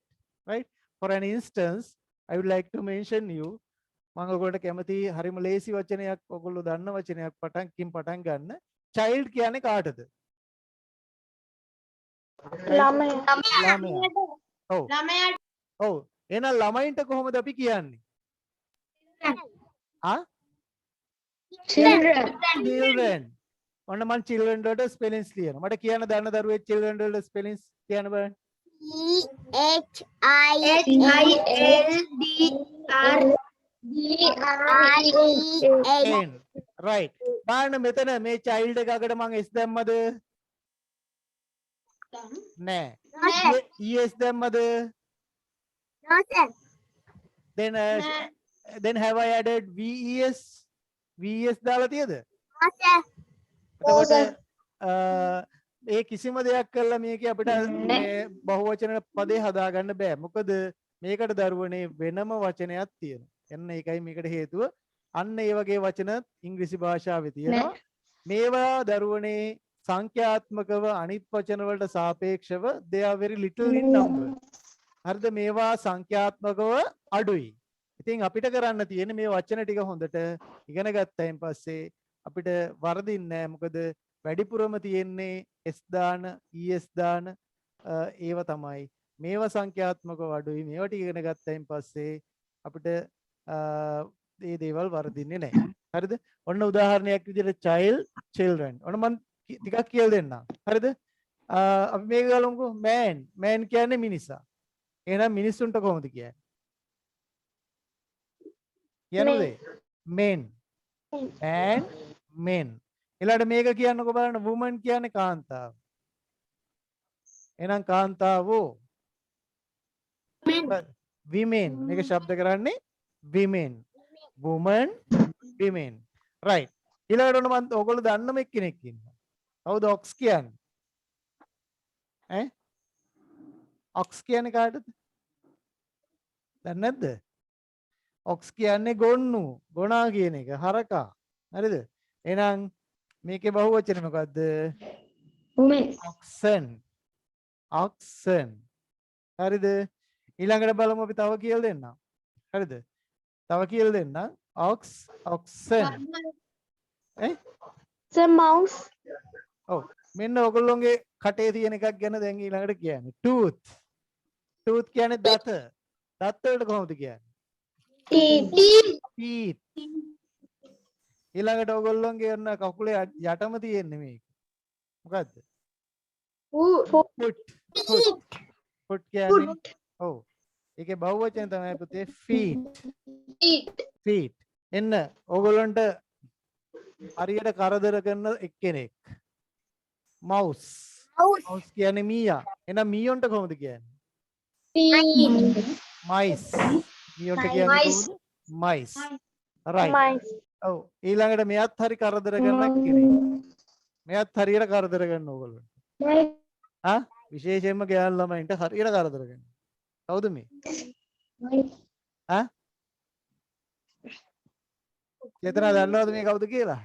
Right? For an instance, I would like to mention you මම ඔයගොල්ලන්ට කැමති හරිම ලේසි වචනයක් ඔයගොල්ලෝ දන්න වචනයක් පටන් ගන්න. child කියන්නේ කාටද? ළමයා. ඔව්. ඔව්. එහෙනම් ළමයින්ට කොහොමද අපි කියන්නේ? children. ඔන්න මම children වලට ස්පෙලිංස් ලියනවා. මට කියන්න දන්න දරුවෙක් children වලට ස්පෙලිංස් කියන්න බලන්න. CHILDREN. right. බලන්න මෙතන මේ child එක අගට මම s දැම්මද? නෑ. es දැම්මද? No sir. Then have I added VES? VES දාලා තියද? No sir. එතකොට ඒ කිසිම දෙයක් කළා මේකේ අපිට මේ බහුවචන පදේ හදාගන්න බෑ. මොකද මේකට දරුවනේ වෙනම වචනයක් තියෙනවා. එන්න ඒකයි මේකට හේතුව. අන්න ඒ වගේ වචන ඉංග්‍රීසි භාෂාවේ තියෙනවා. මේවා දරුවනේ සංඛ්‍යාත්මකව අනිත් වචන වලට සාපේක්ෂව they are very little in number. හරිද? මේවා සංඛ්‍යාත්මකව අඩුයි. ඉතින් අපිට කරන්න තියෙන්නේ මේ වචන ටික හොඳට ඉගෙන ගත්තයින් පස්සේ අපිට වරදින්නේ නැහැ. මොකද වැඩිපුරම තියෙන්නේ s දාන es දාන ඒව තමයි. මේවා සංඛ්‍යාත්මකව අඩුයි. මේවා ටික ඉගෙන ගත්තයින් පස්සේ අපිට මේ දේවල් වරදින්නේ නැහැ. හරිද? ඔන්න උදාහරණයක් විදිහට child children. ඔන්න මම ටිකක් කියලා දෙන්නම්. හරිද? අපි මේක ගලමුකෝ man කියන්නේ මිනිසා. එහෙනම් මිනිස්සුන්ට කොහොමද කියන්නේ? කියන්නද? men and men. ඊළඟට මේක කියන්නකෝ බලන්න woman කියන්නේ කාන්තාව. එහෙනම් කාන්තාවෝ women මේක ශබ්ද කරන්නේ women woman women right. ඊළඟට ඔන්න මම ඔයගොල්ලෝ දන්නම එක්කෙනෙක් ඉන්නවා. කවුද ox කියන්නේ? ox කියන්නේ කාටද? දන්නේ නැද්ද? ox කියන්නේ ගොන්නු, ගොනා කියන එක, හරකා. හරිද? එහෙනම් මේකේ බහුවචනේ මොකද්ද? oxen. oxen. හරිද? ඊළඟට බලමු අපි තව කියලා දෙන්නම්. හරිද? තව කියලා දෙන්නම්. oxen. Sir, mouse. ඔව්. මෙන්න ඔයගොල්ලෝගේ කටේ තියෙන එකක් ගැන දැන් ඊළඟට කියන්නේ. tooth. tooth කියන්නේ දත. දත් වලට කොහොමද කියන්නේ? teeth. ඊළඟට ඔයගොල්ලෝගේ ඔන්න කකුලේ යටම තියෙන්නේ මේක. මොකද්ද? foot. foot කියන්නේ ඔව්. ඒකේ බහුවචන තමයි පුතේ feet. එන්න ඔයගොල්ලන්ට හරියට කරදර කරන එක්කෙනෙක්. mouse කියන්නේ මීයා. එහෙනම් මීයොන්ට කොහොමද කියන්නේ? mice. මීයොන්ට කියන්නේ කොහොමද? mice. right. ඔව්. ඊළඟට මෙයත් හරි කරදර කරන කෙනෙක්. මෙයත් හරියට කරදර කරන ඕගොල්ලන්ට. විශේෂයෙන්ම ගෑනු ළමයින්ට හරියට කරදර කරනවා. කවුද මේ? චේතනා දන්නවද මේ කවුද කියලා?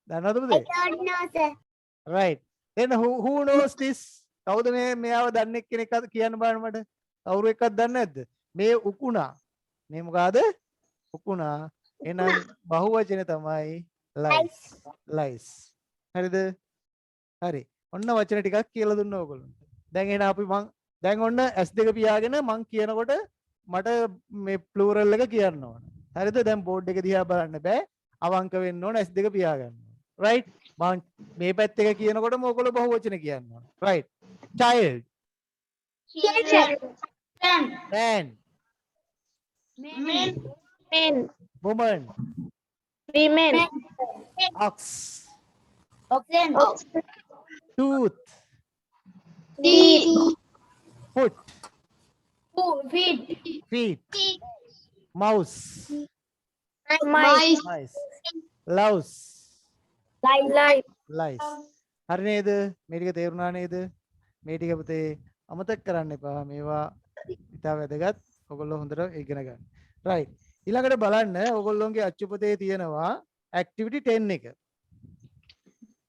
දන්නවද පුතේ? right. then who knows this? කවුද මේ මෙයාව දන්නේ කෙනෙක් කියන්න බලන්න මට. කවුරු එක්කත් දන්නේ නැද්ද? මේ උකුණා. මේ මොකಾದ? උකුණා. එහෙනම් බහුවචනේ තමයි lice. හරිද? හරි. ඔන්න වචන ටිකක් කියලා දුන්නා ඔයගොල්ලන්ට. දැන් එහෙනම් අපි දැන් ඔන්න S2 පියාගෙන මං කියනකොට මට මේ ප්ලූරල් එක කියන්න ඕන. හරිද? දැන් බෝඩ් එක දිහා බලන්න බෑ. අවංක වෙන්න ඕන S2 පියාගන්න ඕන. right? මං මේ පැත්ත එක කියනකොටම ඔයගොල්ලෝ බහුවචන කියන්න ඕන. right? child. man. woman. ox. tooth. foot. feet. mouse. mice. louse. lice. හරි නේද? මේ ටික තේරුණා නේද? මේ ටික පුතේ අමතක කරන්න එපා. මේවා ඉතා වැදගත්. ඔයගොල්ලෝ හොඳට ඉගෙන ගන්න. right. ඊළඟට බලන්න ඔයගොල්ලෝගේ අච්චුපතේ තියෙනවා activity 10 එක.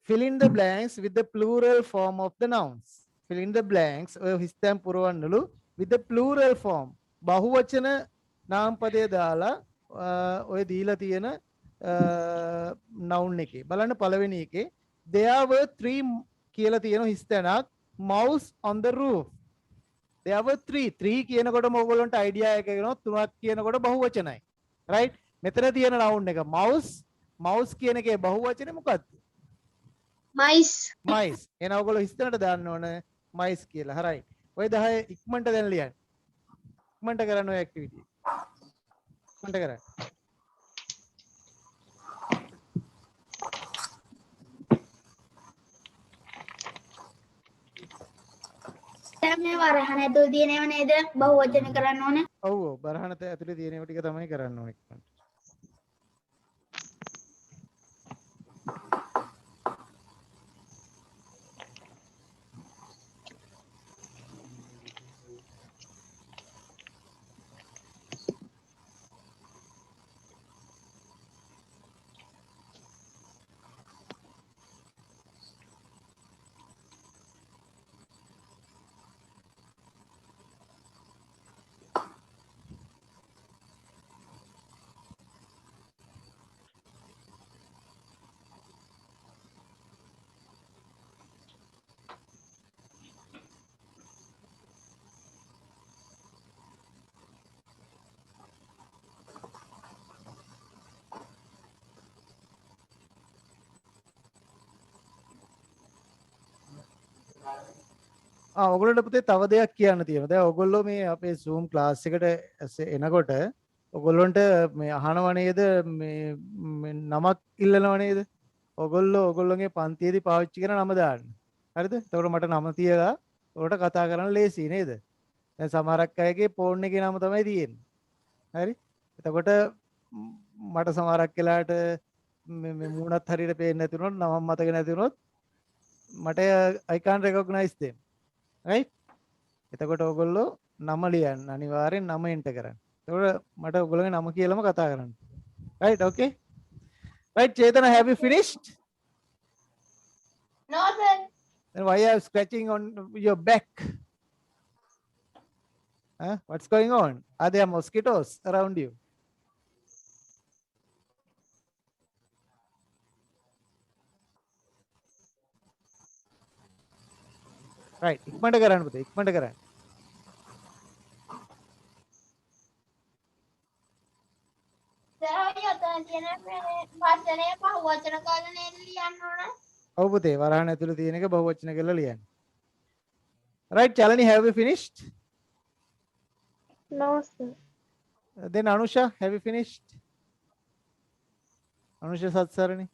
fill in the blanks with the plural form of the nouns. fill in the blanks ඔය හිස්තැන් පුරවන්නලු with the plural form. බහුවචන නාමපදය දාලා ඔය දීලා තියෙන noun එකේ බලන්න පළවෙනි එකේ there were 3 කියලා තියෙන හිස්තැනක් mouse on the roof. there were 3 කියනකොටම ඔයගොල්ලන්ට idea එක එනවා 3ක් කියනකොට බහුවචනයි. right? මෙතන තියෙන noun එක mouse කියන එකේ බහුවචනේ මොකක්ද? mice. එහෙනම් ඔයගොල්ලෝ හිස්තැනට දාන්න ඕන mice කියලා. හරි. ඔය 10 ඉක්මනට දැන් ලියන්න. ඉක්මනට කරන්න ඔය activity. ඉක්මනට කරන්න. මේ වරහන ඇතුළේ තියෙනව නේද? බහුවචන කරන්න ඕනේ. ඔව් බරහන ඇතුලේ තියෙන ඒවා ටික තමයි කරන්න ඕනේ ඉක්මනට. ඔයගොල්ලන්ට පුතේ තව දෙයක් කියන්න තියෙනවා. දැන් ඔයගොල්ලෝ මේ අපේ Zoom class එකට එනකොට ඔයගොල්ලන්ට මේ අහනව නේද මේ නමක් ඉල්ලනව නේද? ඔයගොල්ලෝ ඔයගොල්ලෝගේ පන්තියේදී පාවිච්චි කරන නම දාන්න. හරිද? එතකොට මට නම තියලා ඔයාලට කතා කරන්න ලේසි නේද? දැන් සමහරක් අයගේ ෆෝන් එකේ නම තමයි තියෙන්නේ. හරි? එතකොට මට සමහරක් වෙලාවට මේ මූණත් හරියට පේන්නේ නැති වුණොත් නමක් මතක නැති වුණොත් මට I can't recognize them. right? එතකොට ඔයගොල්ලෝ නම ලියන්න අනිවාර්යෙන් නම එන්ටර් කරන්න. එතකොට මට ඔයගොල්ලෝගේ නම කියලාම කතා කරන්න. right? okay? right Chetana, have you finished? No, sir. Then why are you scratching on your back? Huh? What's going on? Are there mosquitoes around you? right ඉක්මනට කරන්න පුතේ ඉක්මනට කරන්න. සර් යතන තියෙන වචනය පහවචන කරලා නේද ලියන්න ඕන? ඔව් පුතේ වරහන් ඇතුළේ තියෙන එක බහුවචන කරලා ලියන්න. right Chalani, have you finished? No, sir. Then Anusha, have you finished? Anusha Satsarani.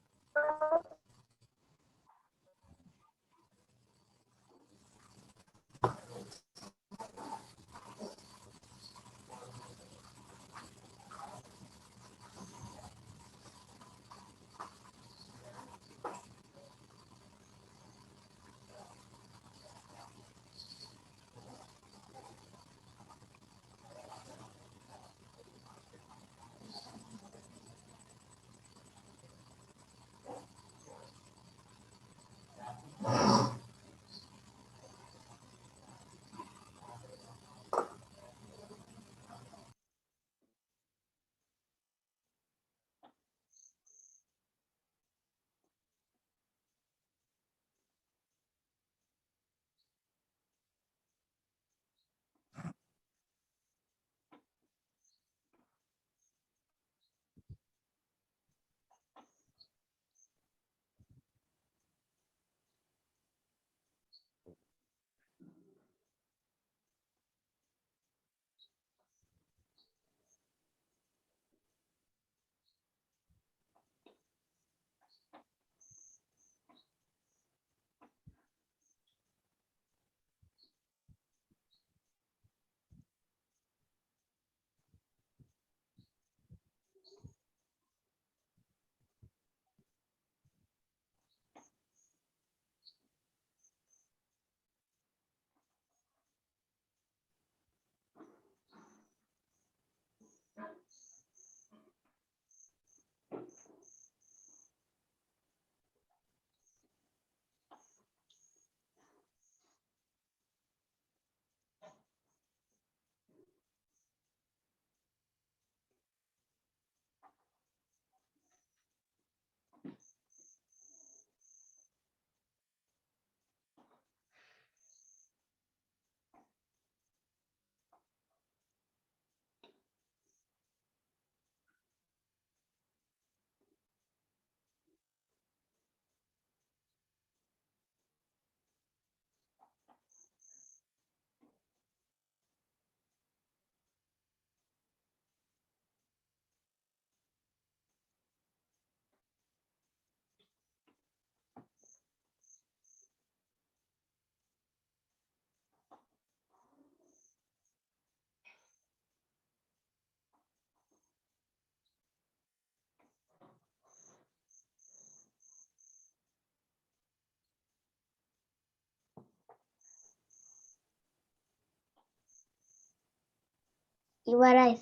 ඉවරයි.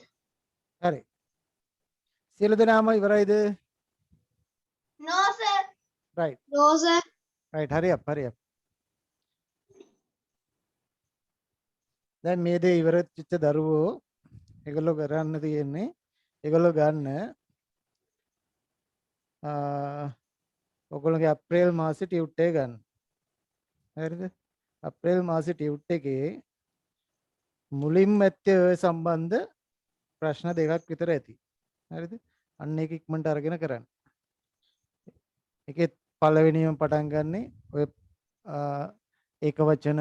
හරි. සියලු දෙනාම ඉවරයිද? No, sir. right No, sir. right hurry up hurry up. දැන් මේ දේ ඉවර වෙච්ච දරුවෝ ඒගොල්ලෝ කරන්න තියෙන්නේ ඒගොල්ලෝ ගන්න ඔයගොල්ලෝගේ අප්‍රේල් මාසේ ටියුට් එක ගන්න. හරිද? අප්‍රේල් මාසේ ටියුට් එකේ මුලින්ම ඇත්තේ ඔය සම්බන්ධ ප්‍රශ්න දෙකක් විතර ඇති. හරිද? අන්න ඒක ඉක්මනට අරගෙන කරන්න. ඒකේ පළවෙනියම පටන් ගන්නෙ ඔය ඒක වචන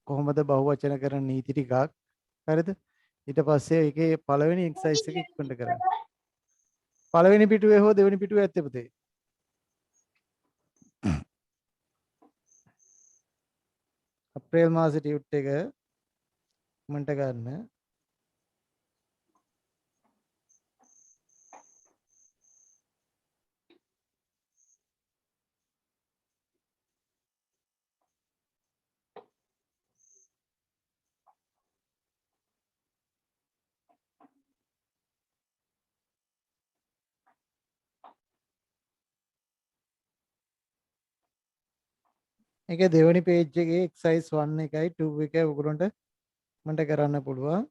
කොහොමද බහුවචන කරන නීති ටිකක් හරිද ඊට පස්සේ ඒකේ පළවෙනි එක්සර්සයිස් එක ඉක්මනට කරන්න පළවෙනි පිටුවේ හෝ දෙවෙනි පිටුවේ ඇත්තේ පුතේ අප්‍රේල් මාසේ ටියුට් එක ඉක්මනට ගන්න ඒකේ දෙවෙනි පේජ් එකේ එක්සර්සයිස් 1 එකයි 2 එකයි ඔයගොල්ලන්ට මන්ට කරන්න පුළුවන්.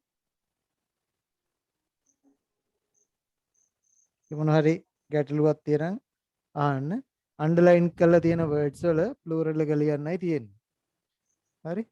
මොන හරි ගැටලුවක් තියෙනම් අහන්න. අන්ඩර්ලයින් කරලා තියෙන words වල plural එක ලියන්නයි තියෙන්නේ. හරි?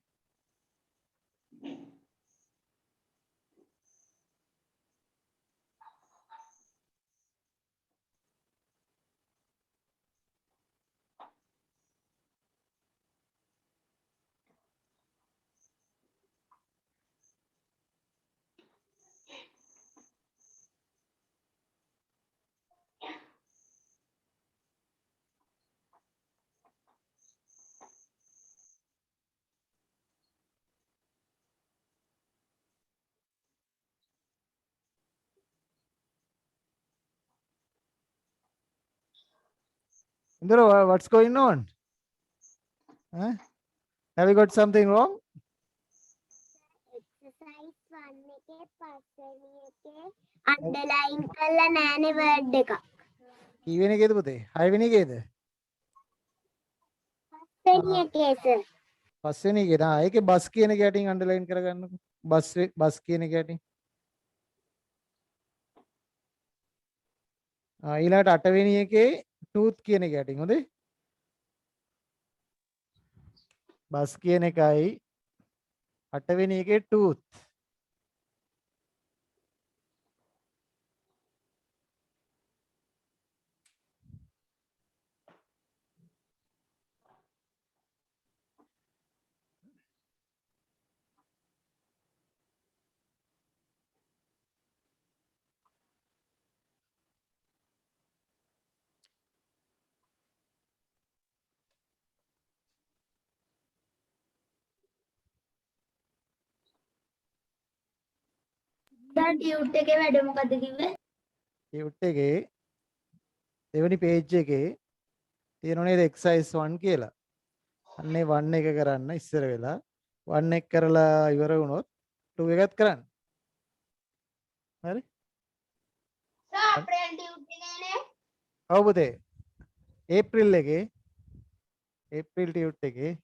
Indra, what's going on? Huh? Have you got something wrong? Exercise 1 එකේ පස්වෙනි එකේ අන්ඩර්ලයින් කරලා නැනේ වර්ඩ් එක. කීවෙනි එකේද පුතේ? 6 වෙනි එකේද? පස්වෙනි එකේ සර්. පස්වෙනි එකේ නා ඒකේ බස් කියන එක යටින් අන්ඩර්ලයින් කරගන්නකො. බස් කියන එක යටින්. ඊළඟට 8 වෙනි එකේ tooth කියන එක යටින් හොඳේ. බස් කියන එකයි 8 වෙනි එකේ tooth. දැන් ටියුට් එකේ වැඩ මොකද්ද කිව්වේ? ටියුට් එකේ දෙවෙනි පේජ් එකේ තියෙනව නේද exercise 1 කියලා. අන්නේ 1 එක කරන්න ඉස්සර වෙලා 1 එක කරලා ඉවර වුණොත් 2 එකත් කරන්න. හරි? සර් අප්‍රේල් ටියුට් එකේනේ. ඔව් පුතේ. ඒප්‍රිල් එකේ ඒප්‍රිල් ටියුට් එකේ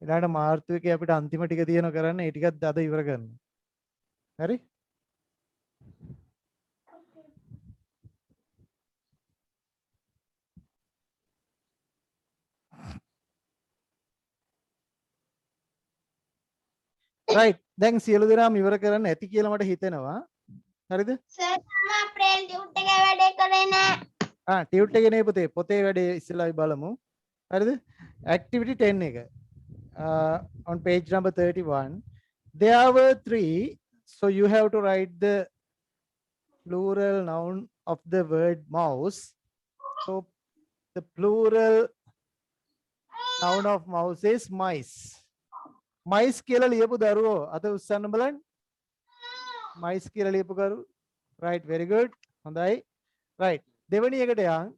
ඊළඟ මාර්තු එකේ අපිට අන්තිම ටික තියෙනවා කරන්න ඒ ටිකත් අද ඉවර කරන්න. හරි? right දැන් සියලු දෙනාම ඉවර කරන්න ඇති කියලා මට හිතෙනවා. හරිද? සර් මම අප්‍රේල් ටියුට් එකේ වැඩේ කරේ නෑ. ටියුට් එකේ නේ පුතේ පොතේ වැඩේ ඉස්සෙල්ලා බලමු. හරිද? activity 10 එක. On page number 31 there were 3 so you have to write the plural noun of the word mouse so the plural noun of mouse is mice කියලා ලියපු දරුවෝ අත උස්සන්න බලන්න mice කියලා ලියපු කරු right very good හොඳයි right දෙවෙනි එකට යන්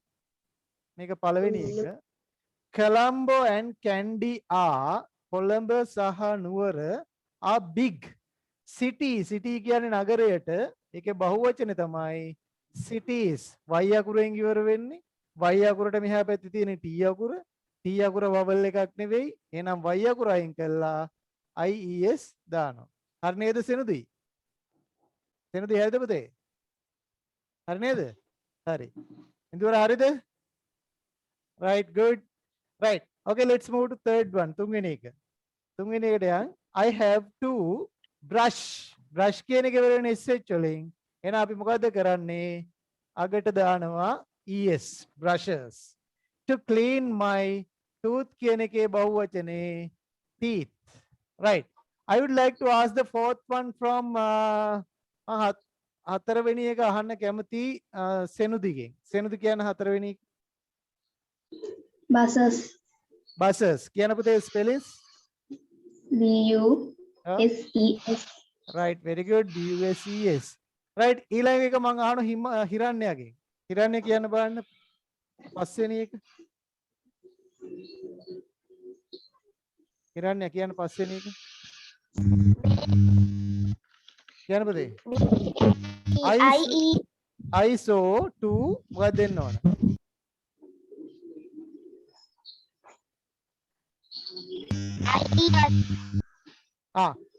මේක පළවෙනි එක Colombo and Kandy are Colombo සහ නුවර are big city කියන්නේ නගරයට ඒකේ බහුවචනේ තමයි cities y අකුරෙන් ඉවර වෙන්නේ y අකුරට මෙහා පැත්තේ තියෙන t අකුර t අකුර වවල් එකක් නෙවෙයි එහෙනම් y අකුර අයින් කළා ies දානවා හරි නේද සෙනුදී හරිද පුතේ හරි නේද හරි ඉන්දුවර හරිද right good right okay let's move to third one තුන්වෙනි එකට යන් I have to brush කියන එක වෙන sh වලින් එහෙනම් අපි මොකද්ද කරන්නේ අගට දානවා es brushes to clean my tooth කියන එකේ බහුවචනේ teeth. Right. I would like to ask the fourth one from හතරවෙනි එක අහන්න කැමති සෙනුදිගෙන්. සෙනුදි කියන හතරවෙනි buses buses කියන පුතේ spellings. BUSES Right, very good. BUSES. Right, ඊළඟ එක මම අහන හිරණ්‍යගෙන්. හිරණ්‍ය කියන්න බලන්න පස්වෙනි එක. හිරණ්‍ය කියන්න පස්වෙනි එක. කියන්න පුතේ. I saw two මොකක්ද දෙන්න ඕන?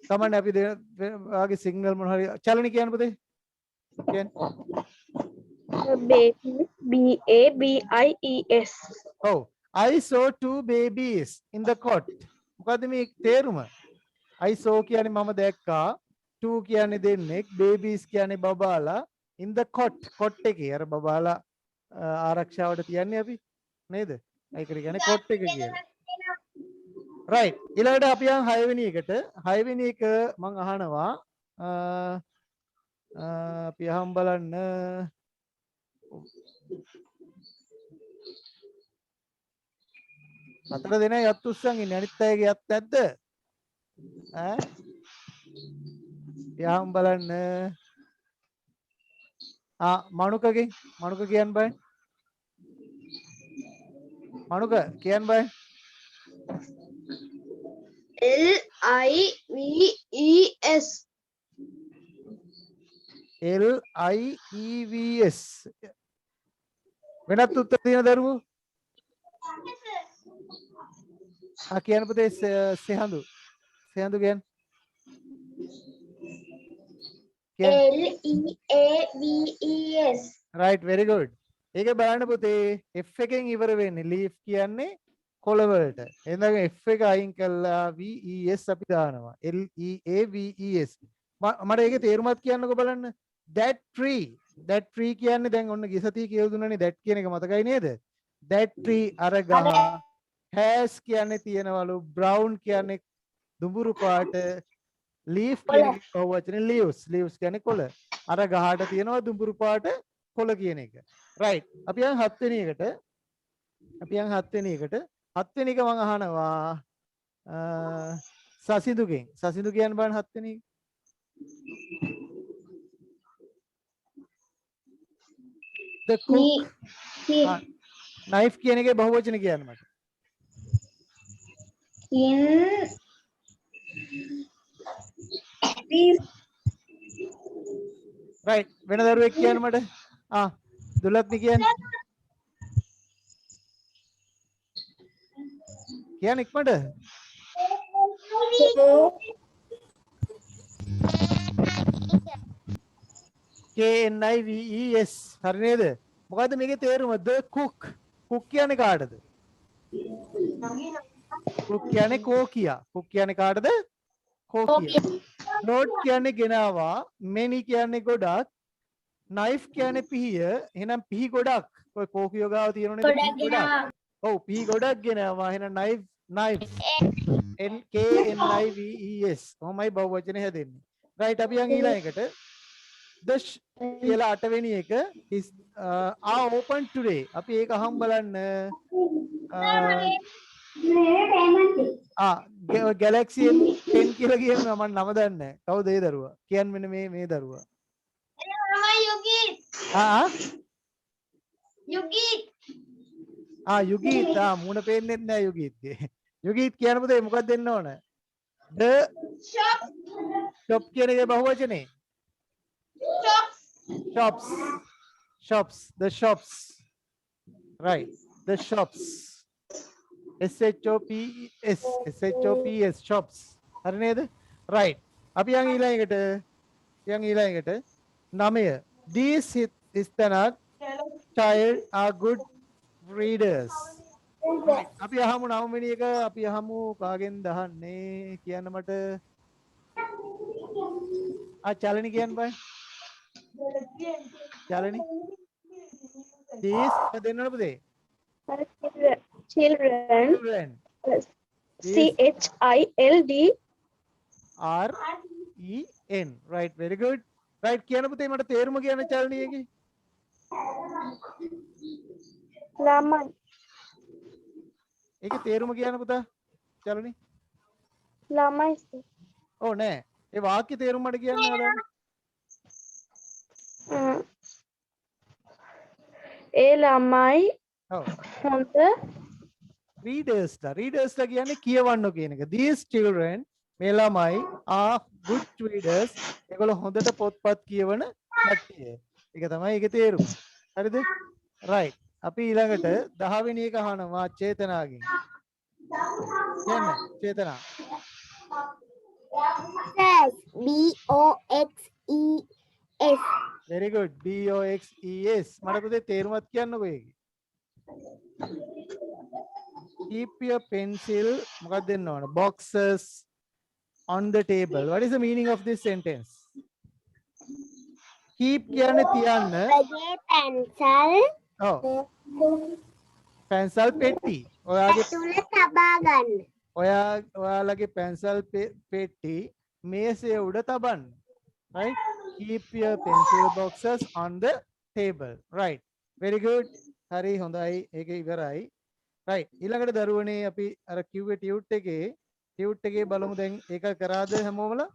කමන්න අපි ඔයාගේ සිග්නල් මොන හරි චලන කියන්න පුතේ. කියන්න. BABIES. ඔව්. I saw two babies in the cot. මොකද්ද මේ තේරුම? I saw කියන්නේ මම දැක්කා. Two කියන්නේ දෙන්නෙක්. Babies කියන්නේ බබාලා. In the cot. cot එකේ අර බබාලා ආරක්ෂාවට තියන්නේ අපි නේද? ඒකට කියන්නේ cot එක කියලා. right. ඊළඟට අපි යන් 6 වෙනි එකට. 6 වෙනි එක මම අහනවා අපි අහම් බලන්න හතර දෙනා යත් උස්සන් ඉන්නේ අනිත් අයගේ යත් නැද්ද ඈ යම් බලන්න මනුක කියන්න බෑ මනුක කියන්න බෑ LIEVS වෙනත් උත්තර දෙන දරුවෝ කියන්න පුතේ සෙහඳු කියන්න LEAVES right very good ඒක බලන්න පුතේ F එකෙන් ඉවර වෙන්නේ leaf කියන්නේ කොළ වලට එහෙනම් F එක අයින් කළා VES අපි දානවා LEAVES මට ඒකේ තේරුමත් කියන්නකෝ බලන්න that tree කියන්නේ දැන් ඔන්න ගිසතිය කියලා දුන්නානේ that කියන එක මතකයි නේද that tree අර ගහ has කියන්නේ තියනවලු brown කියන්නේ දුඹුරු පාට leaf කියන්නේ වචනේ leaves කියන්නේ කොළ අර ගහට තියනවා දුඹුරු පාට කොළ කියන එක right අපි යන් 7 වෙනි එකට 7 වෙනි එක මම අහනවා සසිඳුගෙන් සසිඳු කියන්න බලන්න 7 වෙනි the cook knife කියන එකේ බහුවචන කියන්න මට right වෙන දරුවෙක් කියන්න මට දුලත්නි කියන්නේ ඉක්මනට KNIVES හරි නේද මොකද්ද මේකේ තේරුම the cook කියන්නේ කාටද cook කියන්නේ කෝකියා cook කියන්නේ කාටද කෝකියා note කියන්නේ ගෙනාවා many කියන්නේ ගොඩක් knife කියන්නේ පිහිය එහෙනම් පිහි ගොඩක් ඔය කෝකියෝ ගාව තියෙනවනේ පිහි ගොඩක් ඔව් පිහි ගොඩක් ගෙනාවා එහෙනම් knife KNIVES කොහොමයි බහුවචනේ හැදෙන්නේ right අපි යන් ඊළඟ එකට the කියලා 8 වෙනි එක is are open today අපි ඒක අහම් බලන්න Galaxy M10 කියලා කියන්නේ මම නම දන්නේ නැහැ. කවුද ඒ දරුවා? කියන්නේ මෙන්න මේ දරුවා. යුගීත් මූණ පේන්නේ නැහැ යුගීත්ගේ. යුගීත් කියන පුතේ මොකක්ද දෙන්න ඕන? the shop කියන එකේ බහුවචනේ. shops the shops right the shops SHOPS shops හරි නේද right අපි යන් ඊළඟට 9 these Istana child are good readers අපි අහමු 9 වෙනි එක අපි අහමු කාගෙන්ද අහන්නේ කියන්න මට චලනි කියන්න බෑ චලනි these දෙන්නද පුතේ children. children CHILDREN right very good right කියන පුතේ මට තේරුම කියන්න චලනියගේ ළමයි. ඒකේ තේරුම කියන්න පුතා චලනි ළමයි. ඕ නෑ ඒ වාක්‍ය තේරුම මට කියන්න හදන්න ඒ ළමයි ඔව් හොඳ readers ලා කියන්නේ කියවන්න කියන එක these children මේ ළමයි are good readers ඒගොල්ලෝ හොඳට පොත්පත් කියවන කට්ටිය ඒක තමයි ඒකේ තේරුම හරිද right අපි ඊළඟට 10 වෙනි එක අහනවා චේතනාගෙන් කියන්න චේතනා Boxes. BOXES. very good BOXES මට පුතේ තේරුමත් කියන්නකෝ ඒකේ keep your pencil මොකක්ද දෙන්න ඕන boxes on the table what is the meaning of this sentence keep කියන්නේ තියන්න ඔයගේ pencil ඔව් pencil පෙට්ටි ඔයාගේ ඇතුළ තබා ගන්න. ඔයාලගේ pencil පෙට්ටි මේසේ උඩ තබන්න right keep your pencil boxes on the table right very good හරි හොඳයි ඒක ඉවරයි right ඊළඟට දරුවනේ අපි අර කිව්වේ ටියුට් එකේ බලමු දැන් ඒක කරාද හැමෝමලා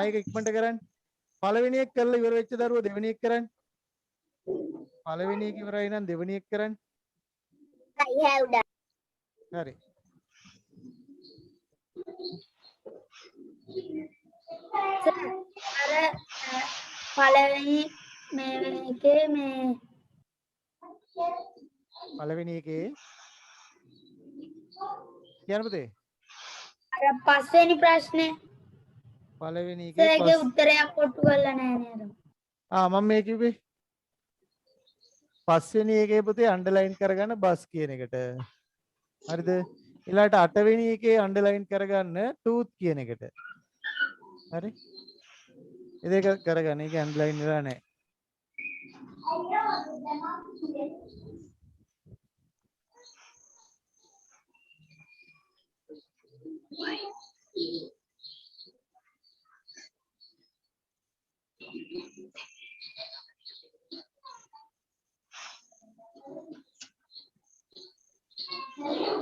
ඒක ඉක්මනට කරන්න පළවෙනි එක කරලා ඉවර වෙච්ච දරුවෝ දෙවෙනි එක කරන්න පළවෙනි එක ඉවරයි නම් දෙවෙනි එක කරන්න I have done. හරි අර පළවෙනි මේකේ මේ පළවෙනි එකේ කියන්න පුතේ අර පස්වෙනි ප්‍රශ්නේ පළවෙනි ඒකේ එකේ උත්තරයක් කොටු කරලා නැහැ නේද? මම මේ කිව්වේ පස්වෙනි එකේ පුතේ අන්ඩර්ලයින් කරගන්න බස් කියන එකට හරිද ඊළාට 8 වෙනි එකේ අන්ඩර්ලයින් කරගන්න ටූත් කියන එකට හරි ඒ දෙක කරගන්න ඒක අන්ඩර්ලයින් වෙලා නැහැ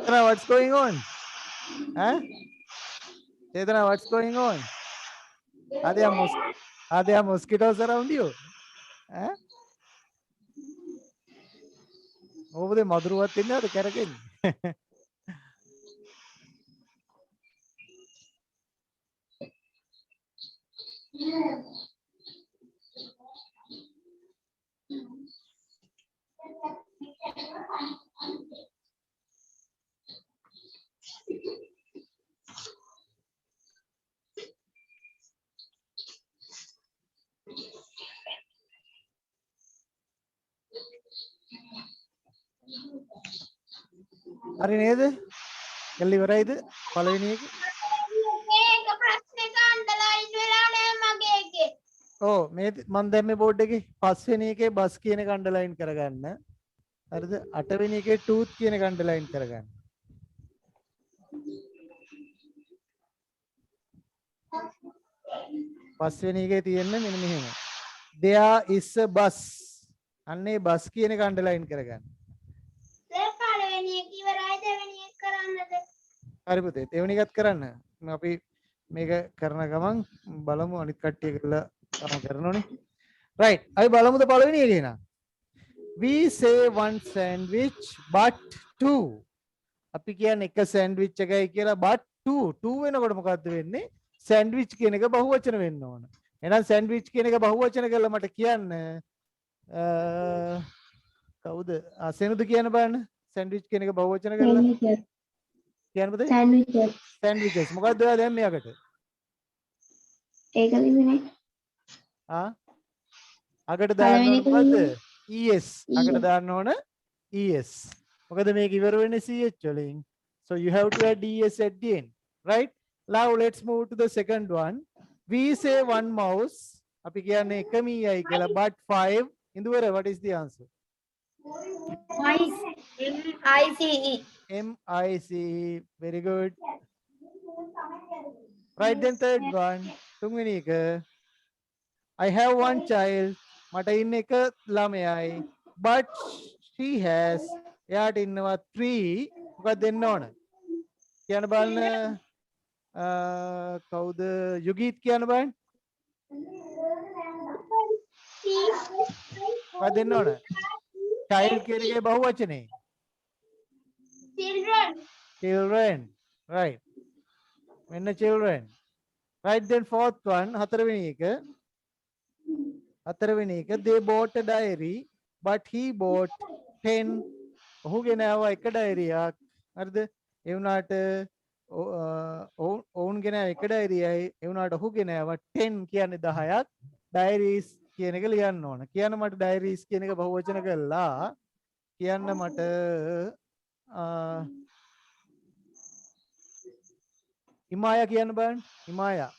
Chetana, what's going on? Huh? Chetana, what's going on? Are there mosquitoes around you? Huh? Over the Madruvat in the Karakin. හරි නේද? එල්ල ඉවරයිද? පළවෙනි එක. මේක ප්‍රශ්නෙක අන්ඩර්ලයින් වෙලා නැහැ මගේ එකේ. ඔව් මේ මම දැන් මේ බෝඩ් එකේ පස්වෙනි එකේ බස් කියන එක අන්ඩර්ලයින් කරගන්න. හරිද? 8 වෙනි එකේ ටූත් කියන එක අන්ඩර්ලයින් කරගන්න. පස්වෙනි එකේ තියෙන්නේ මෙන්න මෙහෙම. There is a bus. අන්නේ බස් කියන එක අන්ඩර්ලයින් කරගන්න. පළවෙනි එක ඉවරයි දෙවෙනි එක කරන්නද? හරි පුතේ දෙවෙනි එකත් කරන්න. අපි මේක කරන ගමන් බලමු අනිත් කට්ටිය කරලා තමයි කරනෝනේ. right. අපි බලමුද පළවෙනි එකේ නා. We say one sandwich but two. අපි කියන්නේ එක සෑන්ඩ්විච් එකයි කියලා but two වෙනකොට මොකද්ද වෙන්නේ? සෑන්ඩ්විච් කියන එක බහුවචන වෙන්න ඕන. එහෙනම් සෑන්ඩ්විච් කියන එක බහුවචන කරලා මට කියන්න කවුද? සෙනුද කියන්න බලන්න. සෑන්ඩ්විච් කියන එක බහුවචන කරලා කියන්න බද? සෑන්ඩ්විචස්. මොකද්ද ඔයා දැන් මෙයාකට? ඒක ලිව්වේ අකට දාන්න ඕන මොකද්ද? es. අකට දාන්න ඕන es. මොකද මේක ඉවර වෙන්නේ ch වලින්. So you have to add es at the end. Right? Now let's move to the second one. We say one mouse. අපි කියන්නේ එක මීයයි කියලා but 5 ඉඳුවර what is the answer? MICE. MICE. Very good. Right, then third one. තුන්වෙනි එක. I have one child. මට ඉන්න එක ළමයයි. But she has එයාට ඉන්නවා 3. මොකක්ද දෙන්න ඕන? කියන්න බලන්න. කවුද? යුගීත් කියන්න බලන්න. මොකක්ද දෙන්න ඕන? child කියන එකේ බහුවචනේ. Children. Right. මෙන්න children. Right, then fourth one. හතරවෙනි එක. they bought a diary but he bought 10. ඔහු ගෙනාවා එක ඩයරියක්. හරිද? ඒ වුණාට ඔවුන් ගෙනාව එක ඩයරියයි. ඒ වුණාට ඔහු ගෙනාවා 10 කියන්නේ 10ක්. diaries කියන එක ලියන්න ඕන. කියන්න මට diaries කියන එක බහුවචන කළා. කියන්න මට ඉමායා කියන්න බලන්න. ඉමායා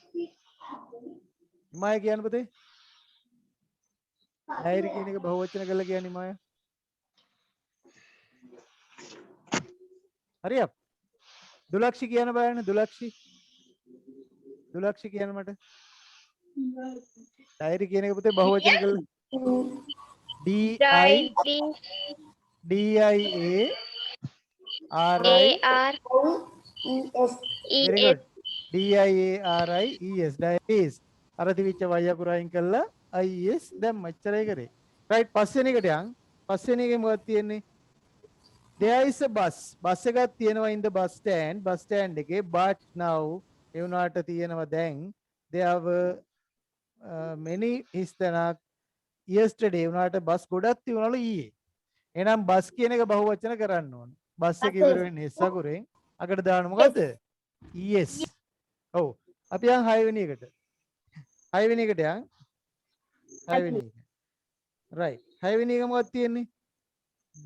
කියන්න පුතේ. diary කියන එක බහුවචන කළා කියන්නේ ඉමායා. හරියප්. දුලක්ෂි කියන්න බලන්න. දුලක්ෂි කියන්න මට. diary කියන එක පුතේ බහුවචන කළා. Very good. DIARIES. diaries. අර තිවිච්ච වය අකුරයින් කළා IES දැන් මෙච්චරයි කරේ. right, පස්වෙනි එකට යන්. පස්වෙනි එකේ මොකක්ද තියෙන්නේ? There is a bus. Bus එකක් තියෙනවා in the bus stand. Bus stand එකේ. but now ඒ වුණාට තියෙනවා දැන්. there were many හිස්තැනක් yesterday වුණාට බස් ගොඩක් තියුණලු ඊයේ. එහෙනම් බස් කියන එක බහුවචන කරන්න ඕන. බස් එක ඉවර වෙන්නේ S අකුරෙන්. අකට දාන්න මොකද්ද? ES. ඔව්. අපි යන් 6 වෙනි එකට. 6 වෙනි එකට යන්. 6 වෙනි එක. right. 6 වෙනි එක මොකක්ද තියෙන්නේ?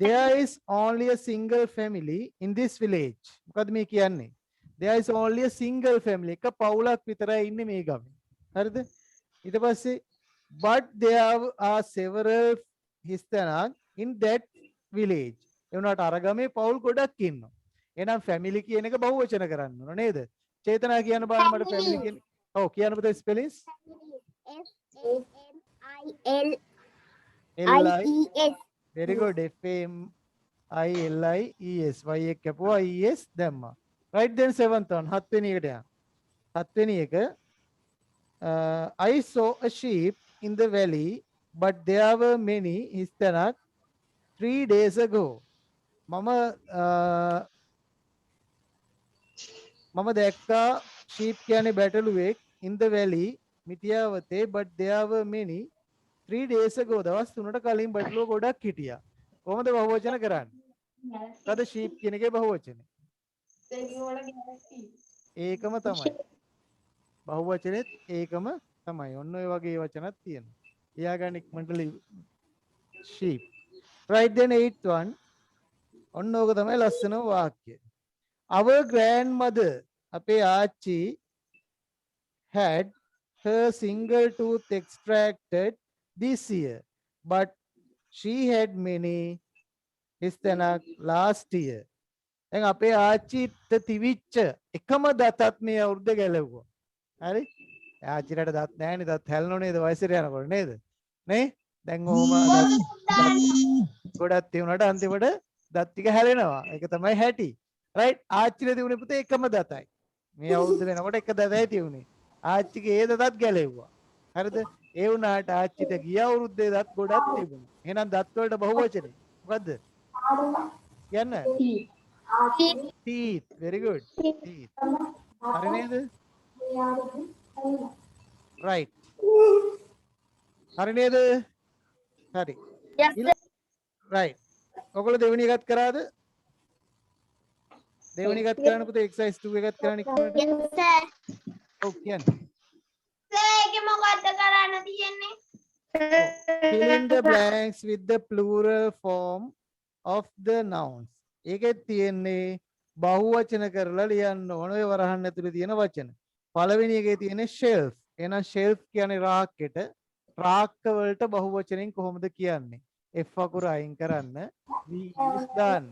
There is only a single family in this village. මොකද්ද මේ කියන්නේ? There is only a single family. එක පවුලක් විතරයි ඉන්නේ මේ ගමේ. හරිද? ඊට පස්සේ but there are several හිස්තැනක් in that village. ඒ වුණාට අර ගමේ පවුල් ගොඩක් ඉන්නවා. එහෙනම් family කියන එක බහුවචන කරන්න ඕන නේද? චේතනා කියන්න බලන්න මට family කියන. ඔව් කියන්න පුතේ spellings. FAMILIES. Very good. FAMILIES. Y එක කැපුවා ES දැම්මා. right, then seventh one. 7 වෙනි එකට යන්න. 7 වෙනි එක I saw a sheep in the valley but there were many හිස්තැනක් 3 days ago. මම දැක්කා sheep කියන්නේ බැටළුවෙක් in the valley මිටියාවතේ but there were many 3 days ago. දවස් 3කට කලින් බැටළුව ගොඩක් හිටියා. කොහොමද බහුවචන කරන්නේ? මොකද sheep කියන එකේ බහුවචනේ? ඒකම තමයි. බහුවචනේත් ඒකම තමයි. ඔන්න ඔය වගේ වචනක් තියෙනවා. එයාගන්න ඉක්මනට sheep. right, then 8th one. ඔන්න ඕක තමයි ලස්සන වාක්‍ය. Our grandmother, අපේ ආච්චි, had her single tooth extracted this year but she had many හිස්තැනක් last year. දැන් අපේ ආච්චිට තිවිච්ච එකම දතත් මේ අවුරුද්ද ගැලවුවා. හරි? ආච්චිට දත් නැහැනේ. දත් හැලනෝ නේද වයසට යනකොට නේද? නේ? දැන් ඕම ගොඩක් තියුණාට අන්තිමට දත් ටික හැලෙනවා. ඒක තමයි හැටි. right, ආච්චිට තිබුණේ පුතේ එකම දතයි. මේ අවුරුද්ද වෙනකොට එක දතයි තියුනේ. ආච්චිගේ ඒ දතත් ගැලෙව්වා. හරිද? ඒ වුණාට ආච්චිට ගිය අවුරුද්දේ දත් ගොඩක් තිබුණා. එහෙනම් දත් වලට බහුවචනේ මොකද්ද? කියන්න. teeth. very good. teeth. හරි නේද? right. හරි නේද? හරි. Yes, sir. right. ඔයගොල්ලෝ දෙවෙනි එකත් කරාද? දෙවෙනි එකත් කරන්න පුතේ exercise 2 එකත් කරන්න ඉක්මනට. Yes, sir. ඔව් කියන්න. ඒකේ මොකද්ද කරන්න තියෙන්නේ? fill in the blanks with the plural form of the nouns. ඒකෙත් තියෙන්නේ බහුවචන කරලා ලියන්න ඕන ඔය වරහන් ඇතුලේ තියෙන වචන. පළවෙනි එකේ තියෙන්නේ shelf. එහෙනම් shelf කියන්නේ රාක්කෙට. රාක්ක වලට බහුවචනෙන් කොහොමද කියන්නේ? F අකුර අයින් කරන්න VS දාන්න.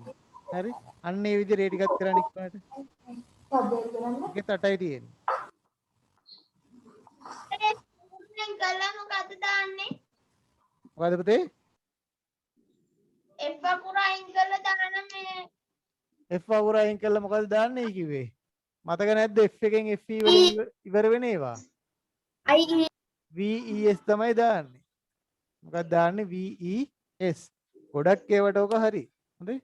හරි? අන්න ඒ විදිහට ඒ ටිකත් කරන්න ඉක්මනට. ඒකේ තටයි තියෙන්නේ. දැන් කළා මොකද දාන්නේ? මොකද පුතේ? F අකුර අයින් කරලා දාන මේ F අකුර අයින් කළා මොකද දාන්නේ කිව්වේ? මතක නැද්ද F එකෙන් FE වලින් ඉවර වෙන ඒවා? IE VES තමයි දාන්නේ. මොකක්ද දාන්නේ VES. ගොඩක් ඒවට ඔක හරි. හොඳයි.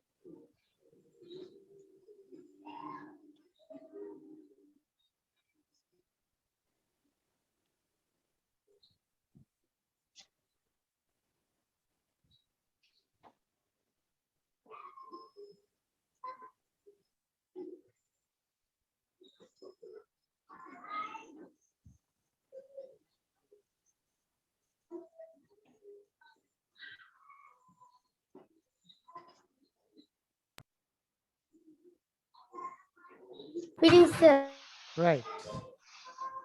පිරිස right.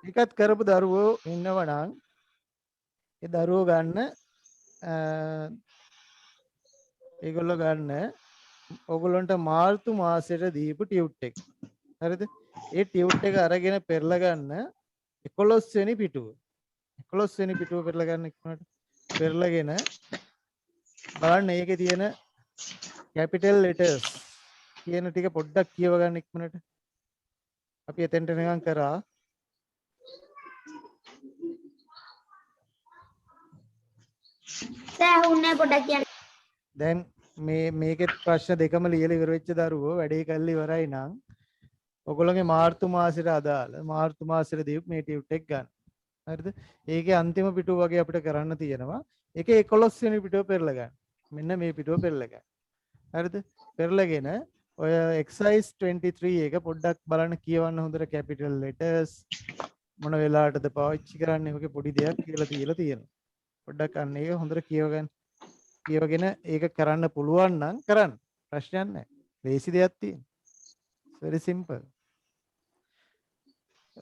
ඒකත් කරපු දරුවෝ ඉන්නවනම් ඒ දරුවෝ ගන්න ඒගොල්ලෝ ගන්න ඕගොල්ලන්ට මාර්තු මාසෙට දීපු ටියුට් එක. හරිද? ඒ ටියුට් එක අරගෙන පෙරලා ගන්න 11 වෙනි පිටුව. 11 වෙනි පිටුව පෙරලා ගන්න ඉක්මනට. පෙරලාගෙන බලන්න ඒකේ තියෙන capital letters කියන ටික පොඩ්ඩක් කියව ගන්න ඉක්මනට. අපි එතෙන්ට නිකන් කරා. සෑහුන්නේ පොඩක් කියන්න. දැන් මේකෙත් ප්‍රශ්න දෙකම ලියලා ඉවර වෙච්ච දරුවෝ වැඩේ කරලා ඉවරයි නම් ඔයගොල්ලෝගේ මාර්තු මාසෙට අදාළ මාර්තු මාසෙට දීපු මේ ටියුට් එක ගන්න. හරිද? ඒකේ අන්තිම පිටුව වගේ අපිට කරන්න තියෙනවා. ඒකේ 11 වෙනි පිටුව පෙරලා ගන්න. මෙන්න මේ පිටුව පෙරලා ගන්න. හරිද? පෙරලාගෙන ඔය exercise 23 එක පොඩ්ඩක් බලන්න කියවන්න හොඳට capital letters මොන වෙලාවටද පාවිච්චි කරන්නේ ඔගේ පොඩි දෙයක් කියලා තියලා තියෙනවා. පොඩ්ඩක් අන්න ඒක හොඳට කියවගන්න. කියවගෙන ඒක කරන්න පුළුවන් නම් කරන්න. ප්‍රශ්නයක් නැහැ. ලේසි දෙයක් තියෙනවා. very simple.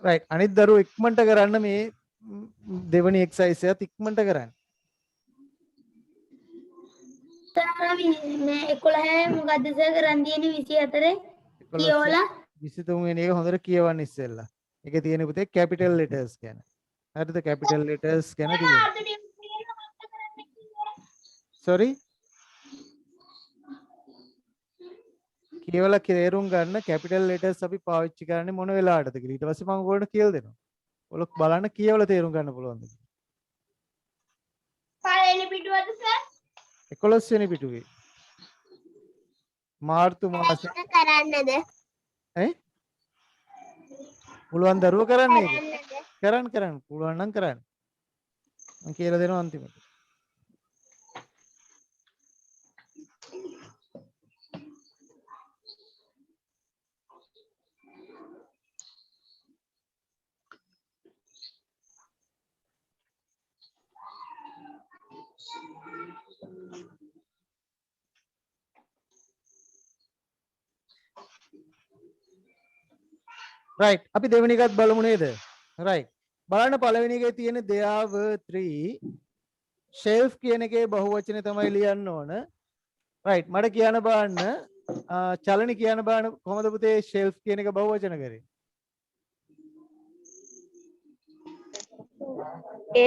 right. අනිත් දරුවෝ ඉක්මනට කරන්න මේ දෙවෙනි exercise එකත් ඉක්මනට කරන්න. මේ 11 මොකද්ද සර් කරන් තියෙන්නේ 24 කියවලා 23 වෙනි එක හොඳට කියවන්න ඉස්සෙල්ලා. ඒකේ තියෙන පුතේ capital letters ගැන. හරිද? capital letters ගැන තියෙනවා. sorry කියවලා තේරුම් ගන්න capital letters අපි පාවිච්චි කරන්නේ මොන වෙලාවටද කියලා. ඊට පස්සේ මම ඔයගොල්ලන්ට කියලා දෙනවා. ඔයගොල්ලෝ බලන්න කියවලා තේරුම් ගන්න පුළුවන්ද කියලා. පළවෙනි පිටුවද සර් 11 වෙනි පිටුවේ මාර්තු මාසේ කරන්නද? පුළුවන් දරුවෝ කරන්නේ ඒක. කරන්න පුළුවන් නම් කරන්න. මම කියලා දෙනවා අන්තිමට. right අපි දෙවෙනි එකත් බලමු නේද? right බලන්න පළවෙනි එකේ තියෙන there were 3 shelf කියන එකේ බහුවචනේ තමයි ලියන්න ඕන. right මට කියන්න බලන්න චලනි කියන්න බලන්න කොහොමද පුතේ shelf කියන එක බහුවචන කරේ?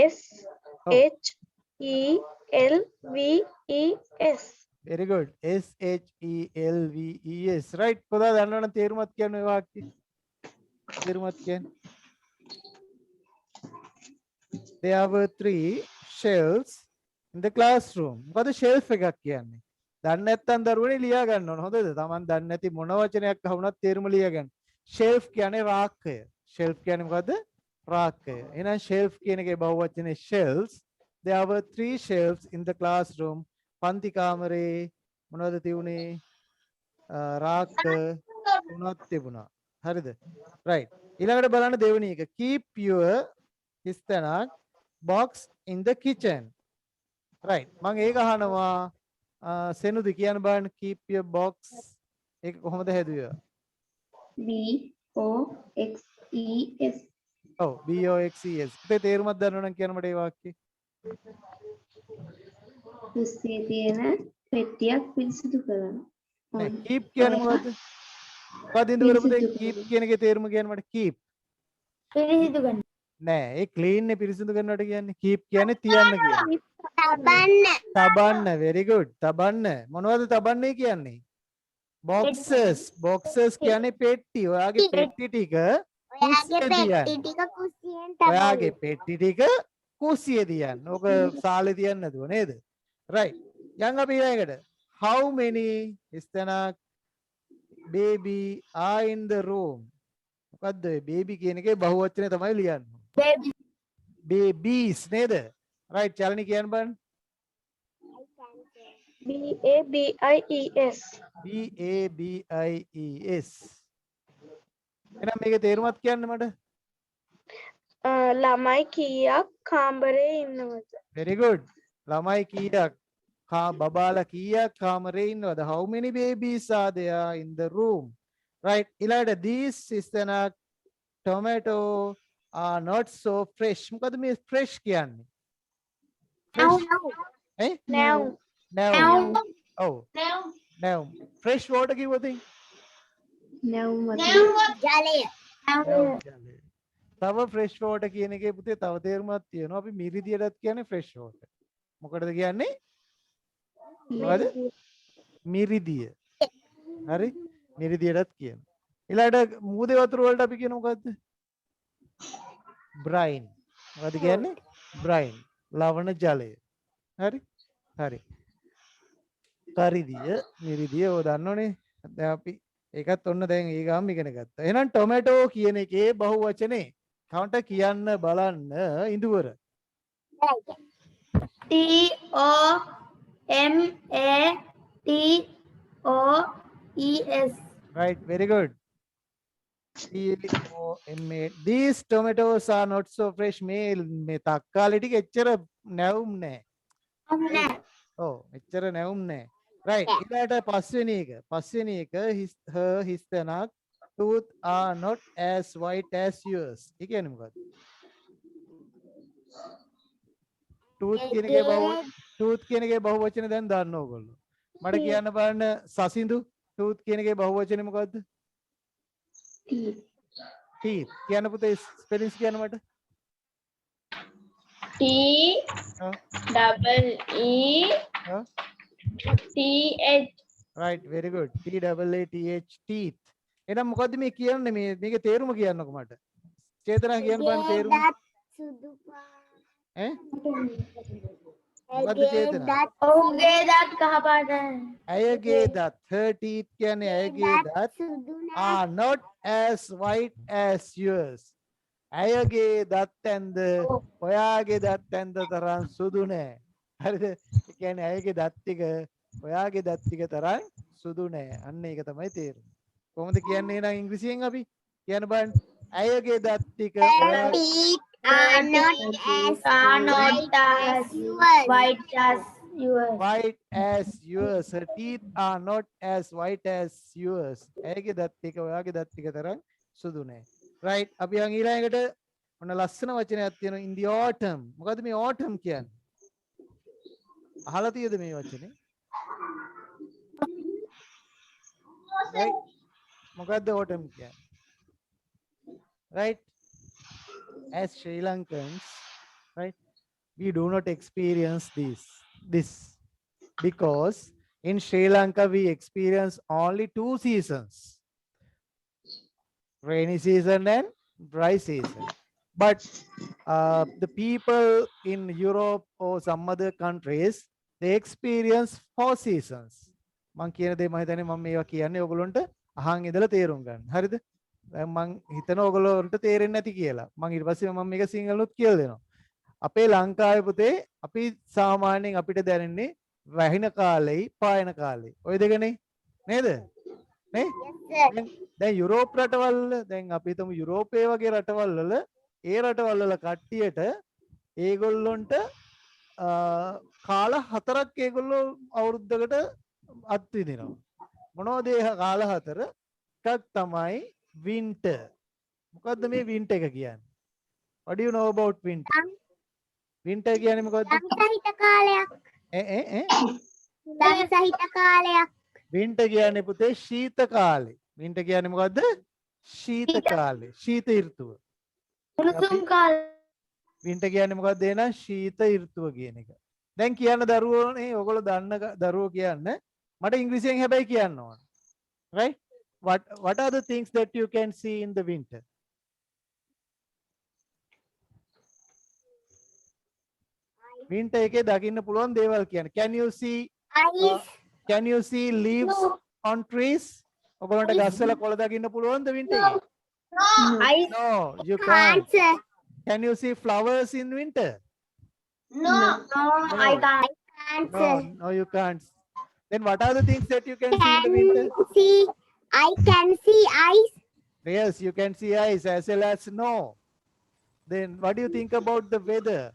S H E L V E S. very good. S H E L V E S. right පොදා දන්නවනම් තේරුමත් කියන්න ඔය වාක්‍ය. තේරුමත් කියන්න. There were 3 shelves in the classroom. මොකද shelf එකක් කියන්නේ? දන්නේ නැත්නම් දරුවනේ ලියා ගන්න ඕන. හොඳද? Taman දන්නේ නැති මොන වචනයක් අහුණත් තේරුම ලියා ගන්න. shelf කියන්නේ රාක්කය. shelf කියන්නේ මොකද්ද? රාක්කය. එහෙනම් shelf කියන එකේ බහුවචනේ shelves. There were 3 shelves in the classroom. පන්ති කාමරේ මොනවද තියුනේ? රාක්ක තුනක් තිබුණා. හරිද? right. ඊළඟට බලන්න දෙවෙනි එක. keep your කිස්තනක් box in the kitchen. right. මම ඒක අහනවා සෙනුද කියන්න බලන්න keep your box ඒක කොහොමද හැදුවේ? B O X E S. ඔව් B O X E S. ඒකේ තේරුමක් දන්නවනම් කියන්න මට ඒ වාක්‍යය. කුස්සියේ තියෙන පෙට්ටියක් පිරිසිදු කරනවා. නෑ keep කියන්නේ මොකද්ද? මොකද්ද ඉඳුවර පුතේ keep කියන එකේ තේරුම කියන්නේ මට keep. පිරිසිදු කරන. නෑ ඒ clean නේ පිරිසිදු කරනවට කියන්නේ keep කියන්නේ තියන්න කියන්නේ. තබන්න. තබන්න very good. තබන්න. මොනවද තබන්නේ කියන්නේ? boxes කියන්නේ පෙට්ටි. ඔයාගේ පෙට්ටි ටික ඔයාගේ කුස්සියේ තියන්න. පෙට්ටි ටික කුස්සියෙන් තබන්න. ඔයාගේ පෙට්ටි ටික කුස්සියේ තියන්න. ඔක සාලේ තියන්න නැතුව නේද? right. යන් අපි ඊළඟට how many ඉස්තනක් baby are in the room? මොකද්ද baby කියන එකේ බහුවචනේ තමයි ලියන්නේ. babies නේද? right. චලනි කියන්න බලන්න. BABIES. BABIES. එහෙනම් මේකේ තේරුමත් කියන්න මට. ළමයි කීයක් කාමරේ ඉන්නවද? very good. ළමයි කීයක් බබාලා කීයක් කාමරේ ඉන්නවද? how many babies are there in the room? right. ඊළඟට this is the tomato are not so fresh. මොකද මේ fresh කියන්නේ? fresh eh? Now. now. oh now fresh water කිව්වද? Now ජලය. තව fresh water කියන එකේ පුතේ තව තේරුමක් තියෙනවා. අපි මිරිදියටත් කියන්නේ fresh water. මොකටද කියන්නේ? මොකද? මිරිදිය. හරි? මිරිදියටත් කියනවා. ඊළඟට මූදේ වතුර වලට අපි කියන මොකද්ද? brine. මොකද කියන්නේ? brine. ලවණ ජලය. හරි? හරි. කරිදිය, මිරිදිය ඔය දන්නෝනේ. දැන් අපි ඒකත් ඔන්න දැන් ඊගාම ඉගෙන ගත්තා. එහෙනම් ටොමැටෝ කියන එකේ බහුවචනේ කවුන්ට කියන්න බලන්න ඉඳුවර. TOMATOES. right, very good. TOMA. These tomatoes are not so fresh. මේ තක්කාලි ටික එච්චර නැවුම් නෑ. ඔව් එච්චර නැවුම් නෑ. right. ඊළඟට පස්වෙනි එක her his තනක් tooth are not as white as yours. ඒ කියන්නේ මොකද්ද? tooth කියන එකේ බහුවචන දැන් දන්න ඕගොල්ලෝ. මට කියන්න බලන්න සසිඳු tooth කියන එකේ බහුවචනේ මොකද්ද? teeth. කියන්න පුතේ ස්පෙලිංස් කියන්න මට. TEETH. right, very good. TAATH teeth. එහෙනම් මොකද්ද මේ කියන්නේ? මේකේ තේරුම කියන්නකෝ මට. චේතනා කියන්න බලන්න තේරුම. සුදු පාට. ඈ? මොකද්ද චේතනා? ඔහුගේ දත් කහ පාටයි. ඇයගේ දත්, her teeth කියන්නේ ඇයගේ දත් සුදු are not as white as yours. ඇයගේ දත් ඇඳ ඔයාගේ දත් ඇඳ තරම් සුදු නෑ. හරිද? ඒ කියන්නේ ඇයගේ දත් ටික ඔයාගේ දත් ටික තරම් සුදු නෑ. අන්න ඒක තමයි තේරුම. කොහොමද කියන්නේ එහෙනම් ඉංග්‍රීසියෙන් අපි කියන්න බලන්න. ඇයගේ දත් ටික teeth are not as white as yours. white as yours. Her teeth are not as white as yours. ඇයගේ දත් ටික ඔයාගේ දත් ටික තරම් සුදු නෑ. right. අපි යන් ඊළඟට ඔන්න ලස්සන වචනයක් තියෙනවා in the autumn. මොකද්ද මේ autumn කියන්නේ? අහලා තියෙද මේ වචනේ? right. මොකද්ද autumn කියන්නේ? right. As Sri Lankans, right, we do not experience this because in Sri Lanka we experience only 2 seasons, rainy season and dry season. But the people in Europe or some other countries, they experience 4 seasons. මං කියන දේ මම හිතන්නේ මම මේවා කියන්නේ ඔයගොල්ලන්ට අහන් ඉඳලා තේරුම් ගන්න. හරිද? දැන් මං හිතන ඔයගොල්ලන්ට තේරෙන්නේ නැති කියලා. මං ඊට පස්සේ මම මේක සිංහලුත් කියලා දෙනවා. අපේ ලංකාවේ පුතේ අපි සාමාන්‍යයෙන් අපිට දැනෙන්නේ වැහින කාලෙයි පායන කාලෙයි. ඔය දෙකනේ නේද? නේ? දැන් යුරෝප් රටවල් දැන් අපි හිතමු යුරෝපයේ වගේ රටවල් වල ඒ රටවල් වල කට්ටියට ඒගොල්ලොන්ට කාල 4ක් ඒගොල්ලෝ අවුරුද්දකට අත්විඳිනවා. මොනවද ඒ කාල 4? එකක් තමයි winter. මොකද්ද මේ winter එක කියන්නේ? What do you know about winter? winter කියන්නේ මොකද්ද? සහිත කාලයක්. ළඟ සහිත කාලයක්. winter කියන්නේ පුතේ ශීත කාලේ. winter කියන්නේ මොකද්ද? ශීත කාලේ. ශීත ඍතුව. උණුසුම් කාලය. winter කියන්නේ මොකද්ද එහෙනම්? ශීත ඍතුව කියන එක. දැන් කියන්න දරුවෝනේ ඔයගොල්ලෝ දන්න දරුවෝ කියන්න. මට ඉංග්‍රීසියෙන් හැබැයි කියන්න ඕන. right? What are the things that you can see in the winter? winter එකේ දකින්න පුළුවන් දේවල් කියන්න. Can you see leaves on trees? ඔයගොල්ලන්ට ගස්වල කොළ දකින්න පුළුවන්ද winter එකේ? No, you can't. Answer. Can you see flowers in winter? No, I can't. Answer. No, you can't. Then what are the things that you can see in the winter? I can see ice. Yes, you can see ice as well as snow. Then what do you think about the weather?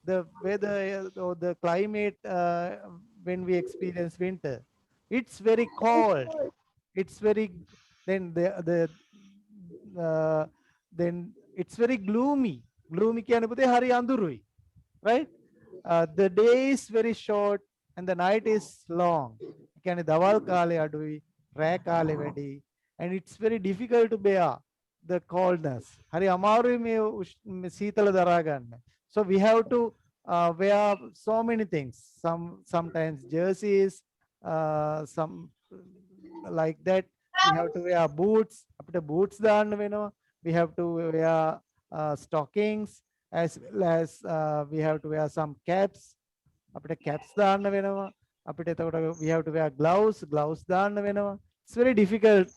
The weather or the climate when we experience winter? It's very cold. It's very then then it's very gloomy. Gloomy කියන්නේ පුතේ හරි අඳුරුයි. Right? The day is very short and the night is long. කියන්නේ දවල් කාලේ අඩුයි, රෑ කාලේ වැඩි. And it's very difficult to bear the coldness. හරි අමාරුයි මේ සීතල දරා ගන්න. So we have to wear so many things. Sometimes jerseys, some like that. We have to wear boots. අපිට boots දාන්න වෙනවා. We have to wear stockings as well as we have to wear some caps. අපිට caps දාන්න වෙනවා. අපිට එතකොට we have to wear gloves දාන්න වෙනවා. It's very difficult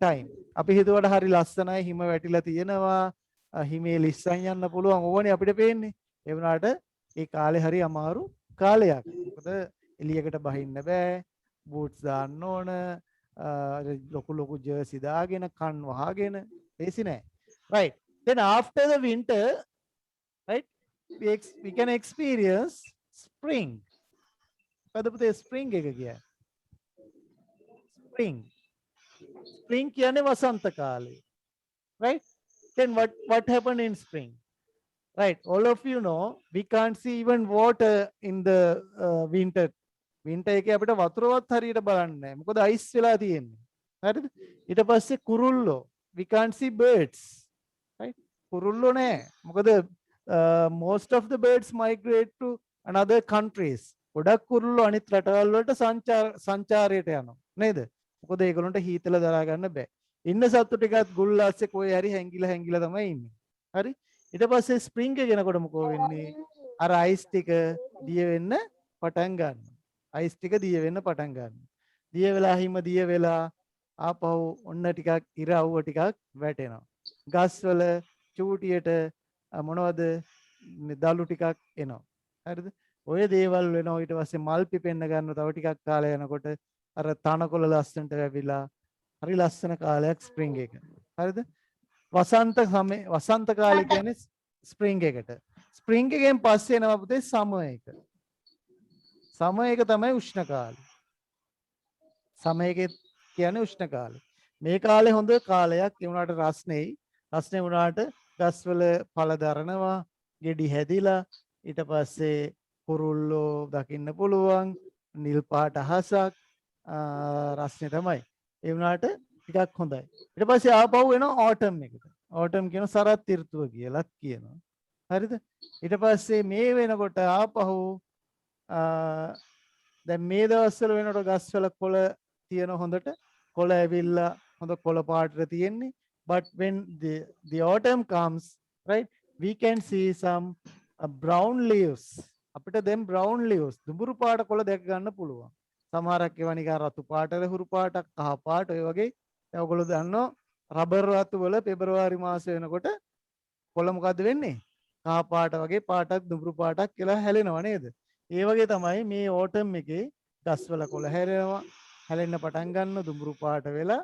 time. අපි හිතුවට හරි ලස්සනයි හිම වැටිලා තියෙනවා. හිමේ ලිස්සන් යන්න පුළුවන් ඕනේ අපිට පේන්නේ. ඒ වුණාට ඒ කාලේ හරි අමාරු කාලයක්. මොකද එළියකට බහින්න බෑ. boots දාන්න ඕන. ලොකු ජර්සි දාගෙන කන් වහගෙන ඒසි නෑ. Right. Then after the winter, right, we can experience spring. මොකද පුතේ spring එක කියන්නේ? Spring කියන්නේ වසන්ත කාලය. Right? Then what happened in spring? Right, all of you know we can't see even water in the winter. Winter එකේ අපිට වතුරවත් හරියට බලන්න නැහැ. මොකද ice වෙලා තියෙන්නේ. හරිද? ඊට පස්සේ කුරුල්ලෝ. We can't see birds. Right? කුරුල්ලෝ නැහැ. මොකද most of the birds migrate to another countries. ගොඩක් කුරුල්ලෝ අනිත් රටවල් වලට සංචාරයට යනවා. නේද? මොකද ඒගොල්ලන්ට හීතල දරා ගන්න බෑ. ඉන්න සත්තු ටිකත් ගුල්ලාස්සේ කොහේ හරි හැංගිලා තමයි ඉන්නේ. හරි? ඊට පස්සේ ස්ප්‍රින්ග් එක එනකොට මොකෝ වෙන්නේ? අර අයිස් ටික දිය වෙන්න පටන් ගන්නවා. අයිස් ටික දිය වෙන්න පටන් ගන්නවා. දිය වෙලා හිම දිය වෙලා ආපහු ඔන්න ටිකක් ඉර අවුව ටිකක් වැටෙනවා. ගස්වල චූටියට මොනවද දළු ටිකක් එනවා. හරිද? ඔය දේවල් වෙනවා. ඊට පස්සේ මල් පිපෙන්න ගන්නවා. තව ටිකක් කාලය යනකොට අර තනකොළ ලස්සනට වැවිලා හරි ලස්සන කාලයක් ස්ප්‍රින්ග් එක. හරිද? වසන්ත කාලය කියන්නේ ස්ප්‍රින්ග් එකට. ස්ප්‍රින්ග් එකෙන් පස්සේ එනවා පුතේ සමර් එක. සමර් එක තමයි උෂ්ණ කාලය. සමර් එක කියන්නේ උෂ්ණ කාලය. මේ කාලේ හොඳ කාලයක්. ඒ වුණාට රස්නේ වුණාට ගස්වල පළ දරනවා, ගෙඩි හැදිලා ඊට පස්සේ කුරුල්ලෝ දකින්න පුළුවන්, නිල් පාට අහසක් රස්නේ තමයි. ඒ වුණාට ටිකක් හොඳයි. ඊට පස්සේ ආපහු එනවා ඕටම් එකට. ඕටම් කියන සරත් ඍතුව කියලාත් කියනවා. හරිද? ඊට පස්සේ මේ වෙනකොට ආපහු දැන් මේ දවස්වල වෙනකොට ගස්වල කොළ තියෙන හොඳට කොළ ඇවිල්ලා හොඳ කොළ පාටට තියෙන්නේ. But when the autumn comes, right, we can see some brown leaves. අපිට දැන් brown leaves දුඹුරු පාට කොළ දැක ගන්න පුළුවන්. සමහරක් ඒවා නිකන් රතු පාට, ලෙහුරු පාටක්, කහ පාට ඔය වගේ. දැන් ඔයගොල්ලෝ දන්නවා රබර් රතු වල පෙබරවාරි මාසෙ වෙනකොට කොළ මොකද්ද වෙන්නේ? කහ පාට වගේ පාටක් දුඹුරු පාටක් කියලා හැලෙනවා නේද? ඒ වගේ තමයි මේ ඕටම් එකේ ගස්වල කොළ හැලෙන්න පටන් ගන්න දුඹුරු පාට වෙලා.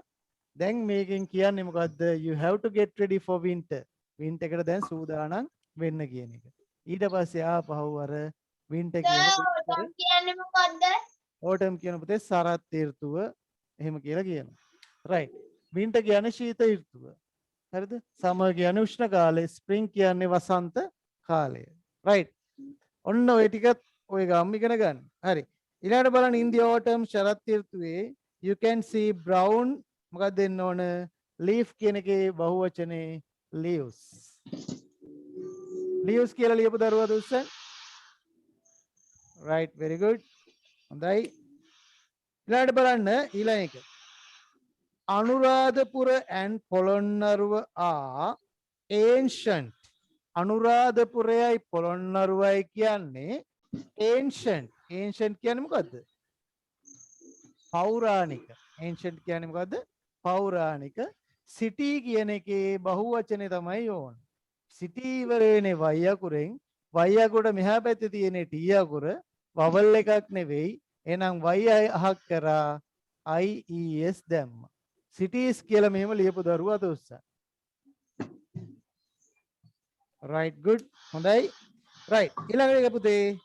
දැන් මේකෙන් කියන්නේ මොකද්ද? You have to get ready for winter. winter එකට දැන් සූදානම් වෙන්න කියන එක. ඊට පස්සේ ආපහු අර winter කියන්නේ මොකද්ද? autumn කියන පුතේ සරත් ඍතුව එහෙම කියලා කියනවා. right. winter කියන්නේ ශීත ඍතුව. හරිද? summer කියන්නේ උෂ්ණ කාලය. spring කියන්නේ වසන්ත කාලය. right. ඔන්න ඔය ටික ඔය ගාම ඉගෙන ගන්න. හරි. ඊළඟට බලන්න in the autumn ශරත් ඍතුවේ you can see brown මොකක්ද දෙන්න ඕන leaf කියන එකේ බහුවචනේ leaves. leaves කියලා ලියපු දරුවද උස්සන්? right, very good. හොඳයි. ඊළඟට බලන්න ඊළඟ එක. Anuradhapura and Polonnaruwa are ancient. අනුරාධපුරයයි පොළොන්නරුවයි කියන්නේ ancient. ancient කියන්නේ මොකද්ද? පෞරාණික. ancient කියන්නේ මොකද්ද? පෞරාණික. city කියන එකේ බහුවචනේ තමයි ඕන. city ඉවර වෙන්නේ y අකුරෙන්. y අකුරට මෙහා පැත්තේ තියෙන t අකුර vowel එකක් නෙවෙයි. එහෙනම් y අහක් කරා ies දැම්මා. cities කියලා මෙහෙම ලියපු දරුවා තෝස්සා. right, good. හොඳයි. right. ඊළඟට එක පුතේ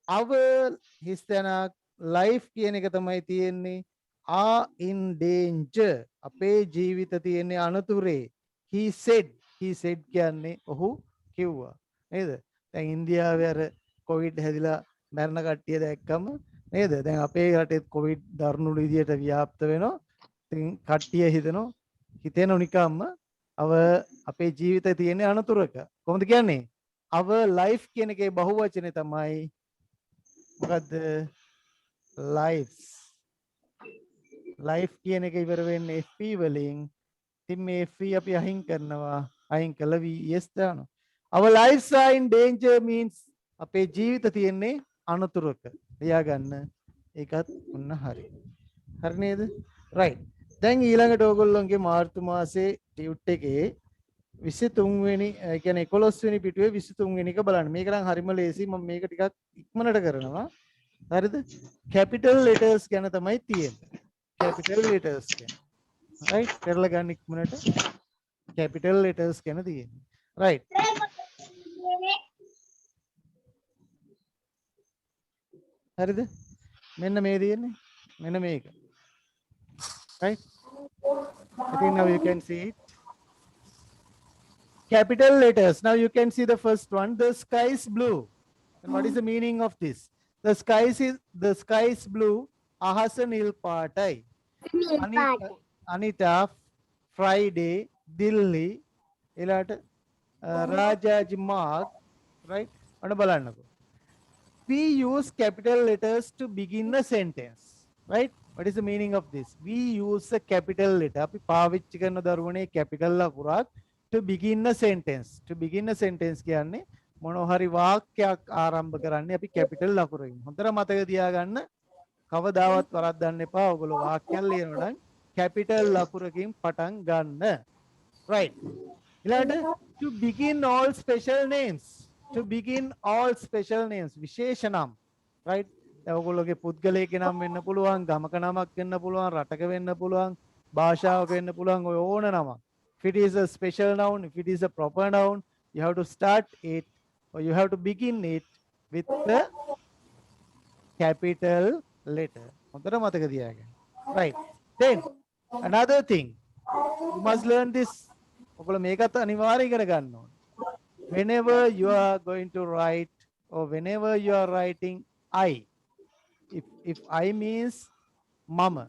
our හිස්තැනක් life කියන එක තමයි තියෙන්නේ are in danger. අපේ ජීවිත තියෙන්නේ අනතුරේ. he said කියන්නේ ඔහු කිව්වා. නේද? දැන් ඉන්දියාවේ අර කොවිඩ් හැදිලා මරණ කට්ටිය දැක්කම නේද? දැන් අපේ රටේ කොවිඩ් දරුණු විදියට ව්‍යාප්ත වෙනවා. ඉතින් කට්ටිය හිතෙනු නිකම්ම අපේ ජීවිතේ තියෙන අනතුරක. කොහොමද කියන්නේ? our life කියන එකේ බහුවචනේ තමයි මොකද්ද? lives. life කියන එක ඉවර වෙන්නේ fp වලින්. ඉතින් මේ fp අපි අහිං කරනවා. අහිං කළා yes දානවා. our lives are in danger means අපේ ජීවිත තියෙන්නේ අනතුරක. ලියා ගන්න. ඒකත් ඔන්න හරි. හරි නේද? right. දැන් ඊළඟට ඕගොල්ලෝගේ මාර්තු මාසේ ටියුට් එකේ 23 වෙනි ඒ කියන්නේ 11 වෙනි පිටුවේ 23 වෙනි එක බලන්න. මේක නම් හරිම ලේසි. මම මේක ටිකක් ඉක්මනට කරනවා. හරිද? capital letters ගැන තමයි තියෙන්නේ. capital letters ගැන. right? කරලා ගන්න ඉක්මනට. capital letters ගැන තියෙන්නේ. right. හරිද? මෙන්න මේ තියෙන්නේ. මෙන්න මේක. right? I think now you can see it. Capital letters. Now you can see the first one. The sky is blue. And what is the meaning of this? The sky is blue. Ahasa nil පාටයි. Anita, Friday, Delhi, ඊළාට Rajaji Mark, right? අන්න බලන්නකෝ. We use capital letters to begin a sentence, right? What is the meaning of this? We use a capital letter. අපි පාවිච්චි කරන දරුවනේ capital අකුරක් to begin a sentence. To begin a sentence කියන්නේ මොනවා හරි වාක්‍යයක් ආරම්භ කරන්නේ අපි capital අකුරකින්. හොඳට මතක තියාගන්න. කවදාවත් වරද්දන්න එපා. ඔයගොල්ලෝ වාක්‍යයක් ලියනවා නම් capital අකුරකින් පටන් ගන්න. right. ඊළඟට to begin all special names. To begin all special names. විශේෂ නම්. right. ඔයගොල්ලෝගේ පුද්ගලයෙක් නම් වෙන්න පුළුවන්, ගමක නමක් වෙන්න පුළුවන්, රටක වෙන්න පුළුවන්, භාෂාවක වෙන්න පුළුවන්, ඔය ඕන නමක්. If it is a special noun, if it is a proper noun, you have to start it or you have to begin it with the capital letter. හොඳට මතක තියාගන්න. right. Then another thing, you must learn this. ඔයගොල්ලෝ මේකත් අනිවාර්යයෙන් ඉගෙන ගන්න ඕනේ. Whenever you are going to write or whenever you are writing I, if I means mama,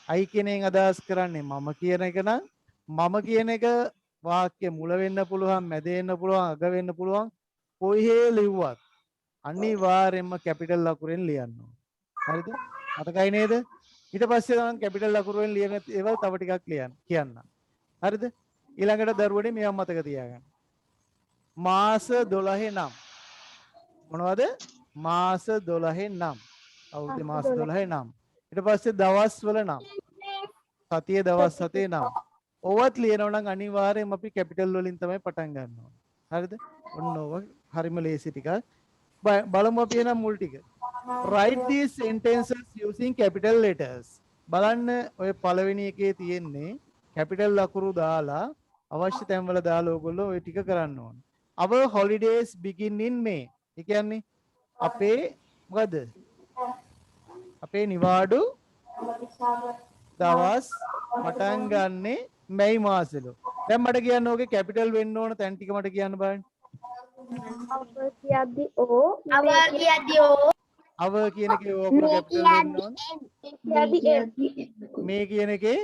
I කියන එකෙන් අදහස් කරන්නේ මම කියන එක නම් මම කියන එක වාක්‍ය මුල වෙන්න පුළුවන්, මැද වෙන්න පුළුවන්, අග වෙන්න පුළුවන්, කොහේ ලිව්වත් අනිවාර්යයෙන්ම කැපිටල් අකුරෙන් ලියන්න ඕන. හරිද? මතකයි නේද? ඊට පස්සේ තමයි කැපිටල් අකුරෙන් ලියන ඒවා තව ටිකක් කියන්න. හරිද? ඊළඟට දරුවනේ මේවා මතක තියාගන්න. මාස 12 නම් මොනවද? මාස 12 නම්. අවුරුද්දේ මාස 12 නම්. ඊට පස්සේ දවස් වල නම්. සතියේ දවස් 7 නම්. ඕවත් ලියනවා නම් අනිවාර්යයෙන්ම අපි කැපිටල් වලින් තමයි පටන් ගන්න ඕනේ. හරිද? ඔන්න ඕව හරිම ලේසි ටිකක්. බලමු අපි එනම් මුල් ටික. Write these sentences using capital letters. බලන්න ඔය පළවෙනි එකේ තියෙන්නේ capital අකුරු දාලා අවශ්‍ය තැන්වල දාලා ඕගොල්ලෝ ඔය ටික කරන්න ඕනේ. Our holidays begin in May. ඒ කියන්නේ අපේ මොකද? අපේ නිවාඩු දවස් පටන් ගන්නේ මැයි මාසෙලු. දැන් මට කියන්න ඕකේ කැපිටල් වෙන්න ඕන තැන් ටික මට කියන්න බලන්න. Our කියද්දි O. අව කියද්දී ඕ අව කියන එකේ O අකුර මේ කැපිටල් වෙන්න ඕන. කියද්දි මේ කියන එකේ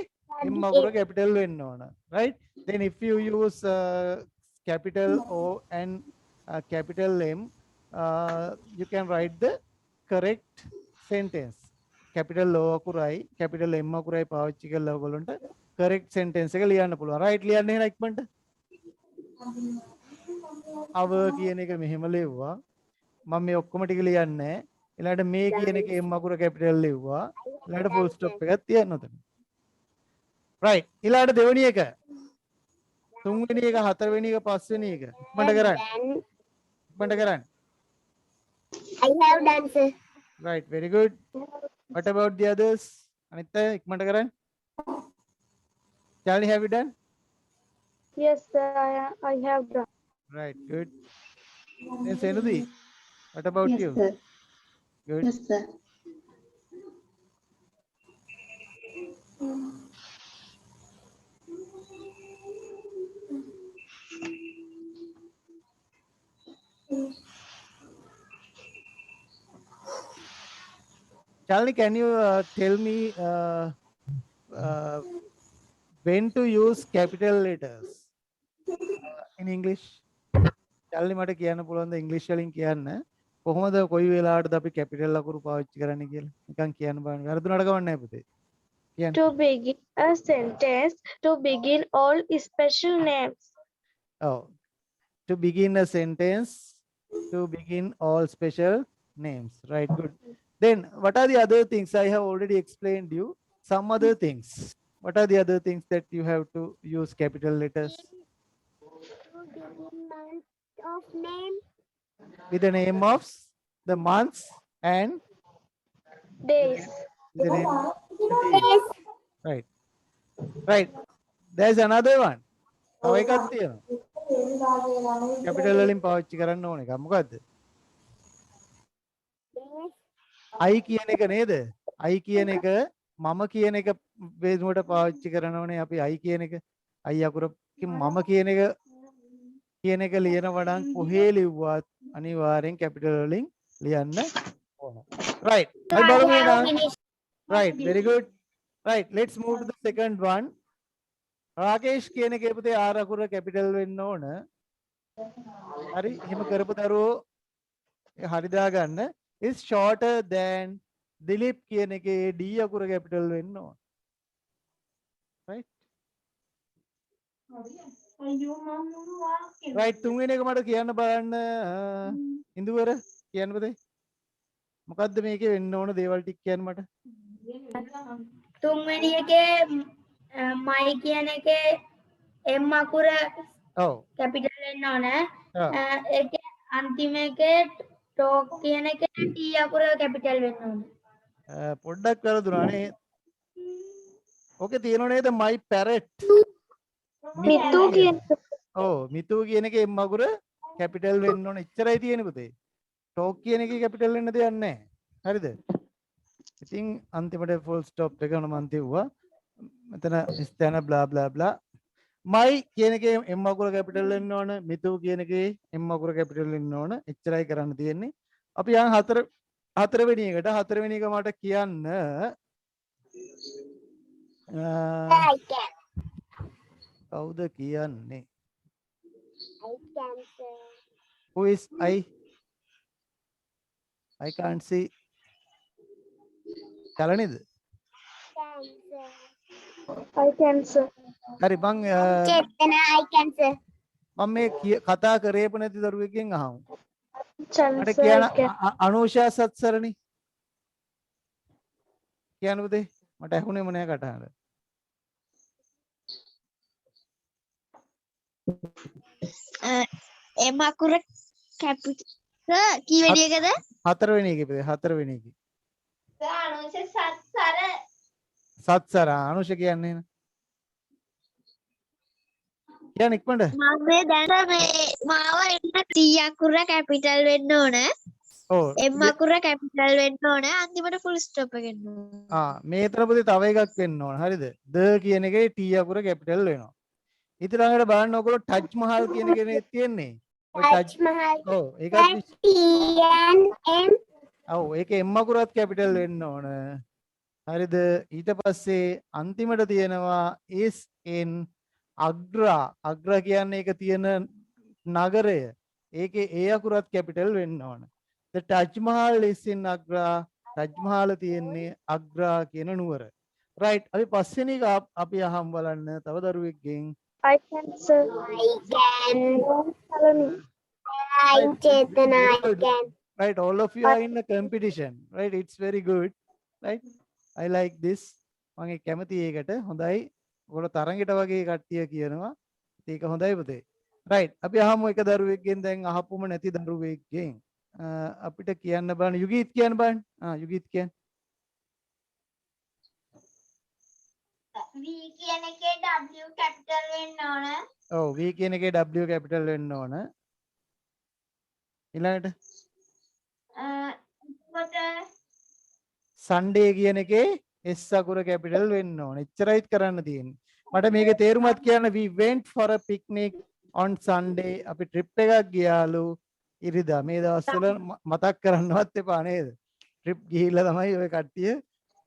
M අකුර කැපිටල් වෙන්න ඕන. Right? Then if you use capital O and capital M, you can write the correct sentence. capital O අකුරයි capital M අකුරයි පාවිච්චි කරලා ඔයගොල්ලන්ට correct sentence එක ලියන්න පුළුවන්. right? ලියන්න එහෙනම් ඉක්මනට. අව කියන එක මෙහෙම ලියුවා. මම මේ ඔක්කොම ටික ලියන්නේ නැහැ. ඊළඟට මේ කියන එකේ M අකුර capital ලියුවා. ඊළඟට full stop එකක් තියන්න උතන. right. ඊළඟට දෙවෙනි එක. තුන්වෙනි එක, හතරවෙනි එක, පස්වෙනි එක. ඉක්මනට කරන්න. ඉක්මනට කරන්න. I have done sir. right. very good. What about the others? අනිත් අය ඉක්මනට කරන්න. Charlie, have you done? Yes, sir. I have done. right. good. then Senudi, what about you? Sir. good. Yes, sir. Charlie, can you tell me when to use capital letters in English? Charlie, මට කියන්න පුළුවන්ද ඉංග්‍රීසි වලින් කියන්න කොහොමද කොයි වෙලාවටද අපි capital අකුරු පාවිච්චි කරන්නේ කියලා? නිකන් කියන්න බලන්න. වැරදුනට ගමන් නැහැ පුතේ. කියන්න. To begin a sentence, to begin all special names. Oh, to begin a sentence, to begin all special names. Right, good. Then, what are the other things? I have already explained you some other things. What are the other things that you have to use capital letters? To begin month of name. With the name of the months and Days. with the name of the days. Right. Right. There's another one. තව එකක් තියෙනවා. capital වලින් පාවිච්චි කරන්න ඕන එක. මොකද්ද? I කියන එක නේද? I කියන එක මම කියන එක වේදුමට පාවිච්චි කරනවනේ අපි I කියන එක. I අකුරකින් මම කියන එක ලියනවා නම් කොහේ ලිව්වත් අනිවාර්යෙන් capital වලින් ලියන්න ඕන. Right. හරි බලමු එහෙනම්. Right. Very good. Right. Let's move to the second one. රාකේෂ් කියන එකේ පුතේ R අකුර capital වෙන්න ඕන. හරි. එහෙම කරපු දරුවෝ හරි දාගන්න. is shorter than Dilip කියන එකේ D අකුර capital වෙන්න ඕන. right? right. තුන්වෙනි එක මට කියන්න බලන්න ඉන්දුවර කියන්න පුතේ. මොකද්ද මේකේ වෙන්න ඕන දේවල් ටික කියන්න මට. තුන්වෙනි එකේ මයි කියන එකේ M අකුර ඔව්. කැපිටල් වෙන්න ඕන. ආ. ඒකේ අන්තිම එකේ ටෝක් කියන එකේ T අකුර කැපිටල් වෙන්න ඕන. පොඩ්ඩක් වැරදුනානේ. ඕකේ තියෙනව නේද my parrot? මිතු කියන ඔව් මිතු කියන එකේ M අකුර කැපිටල් වෙන්න ඕන. එච්චරයි තියෙන්නේ පුතේ. ටෝක් කියන එකේ කැපිටල් වෙන්න දෙයක් නැහැ. හරිද? ඉතින් අන්තිමට full stop එක උන මන් තියුවා. මෙතන ස්ථාන blah blah blah. my කියන එකේ M අකුර කැපිටල් වෙන්න ඕන. මිතු කියන එකේ M අකුර කැපිටල් වෙන්න ඕන. එච්චරයි කරන්න තියෙන්නේ. අපි යන් හතරවෙනි එකට. හතරවෙනි එක මට කියන්න I can. කවුද කියන්නේ? I can sir. who is I can't see. චලනේද? Can sir. I can sir. හරි මං චේතන I can sir. මම මේ කතා කරේප නැති දරුවෙක්ගෙන් අහමු. Chan මට sir. කියන්න I can. අනුෂා සත්සරණි කියන්න පුතේ. මට ඇහුනේම නෑ කටහඬ. M අකුර කැපිටල් කීවෙනි එකද? හතරවෙනි එකේ පුතේ. හතරවෙනි එකේ. සත්සර අනුෂ කියන්නේ නේ. කියන්න ඉක්මනට. මම මේ දැන් මේ මාව එන්න T අකුර කැපිටල් වෙන්න ඕන. ඔව්. M අකුර කැපිටල් වෙන්න ඕන. අන්තිමට full stop එක එන්න ඕන. මේතර පුතේ තව එකක් වෙන්න ඕන. හරිද? ද කියන එකේ T අකුර කැපිටල් වෙනවා. ඊට ළඟට බලන්න ඔයගොල්ලෝ ටච් මහල් කියන එකනේ තියෙන්නේ. ඔය Taj ටච් Mahal. ඔව් ඒකත් T and M. ඔව් ඒකේ M අකුරත් කැපිටල් වෙන්න ඕන. හරිද? ඊට පස්සේ අන්තිමට තියෙනවා is in අග්‍රා. අග්‍රා කියන්නේ ඒක තියෙන නගරය. ඒකේ ඒ අකුරත් කැපිටල් වෙන්න ඕන. The Taj Mahal is in Agra. Taj Mahal තියෙන්නේ අග්‍රා කියන නුවර. right අපි පස්වෙනි එක අපි අහම් බලන්න තව දරුවෙක්ගෙන්. I can, sir. I can. Saloni. I Chetana. I can. right all of you are in a competition right it's very good right I like this මම කැමති ඒකට හොඳයි ඔයගොල්ලෝ තරඟයට වගේ කට්ටිය කියනවා ඒක හොඳයි පුතේ right අපි අහමු එක දරුවෙක්ගෙන් දැන් අහපුම නැති දරුවෙක්ගෙන් අපිට කියන්න බලන්න යුගීත් කියන්න බලන්න යුගීත් කියන්න V කියන එකේ W කැපිටල් වෙන්න ඕන. ඔව් V කියන එකේ W කැපිටල් වෙන්න ඕන ඊළඟට එතකොට Sunday කියන එකේ S අකුර කැපිටල් වෙන්න ඕන. එච්චරයිත් කරන්න තියෙන්නේ. මට මේකේ තේරුමත් කියන්න we went for a picnic on Sunday. අපි trip එකක් ගියාලු ඉරිදා. මේ දවස්වල මතක් කරන්නවත් එපා නේද? trip ගිහිල්ලා තමයි ඔය කට්ටිය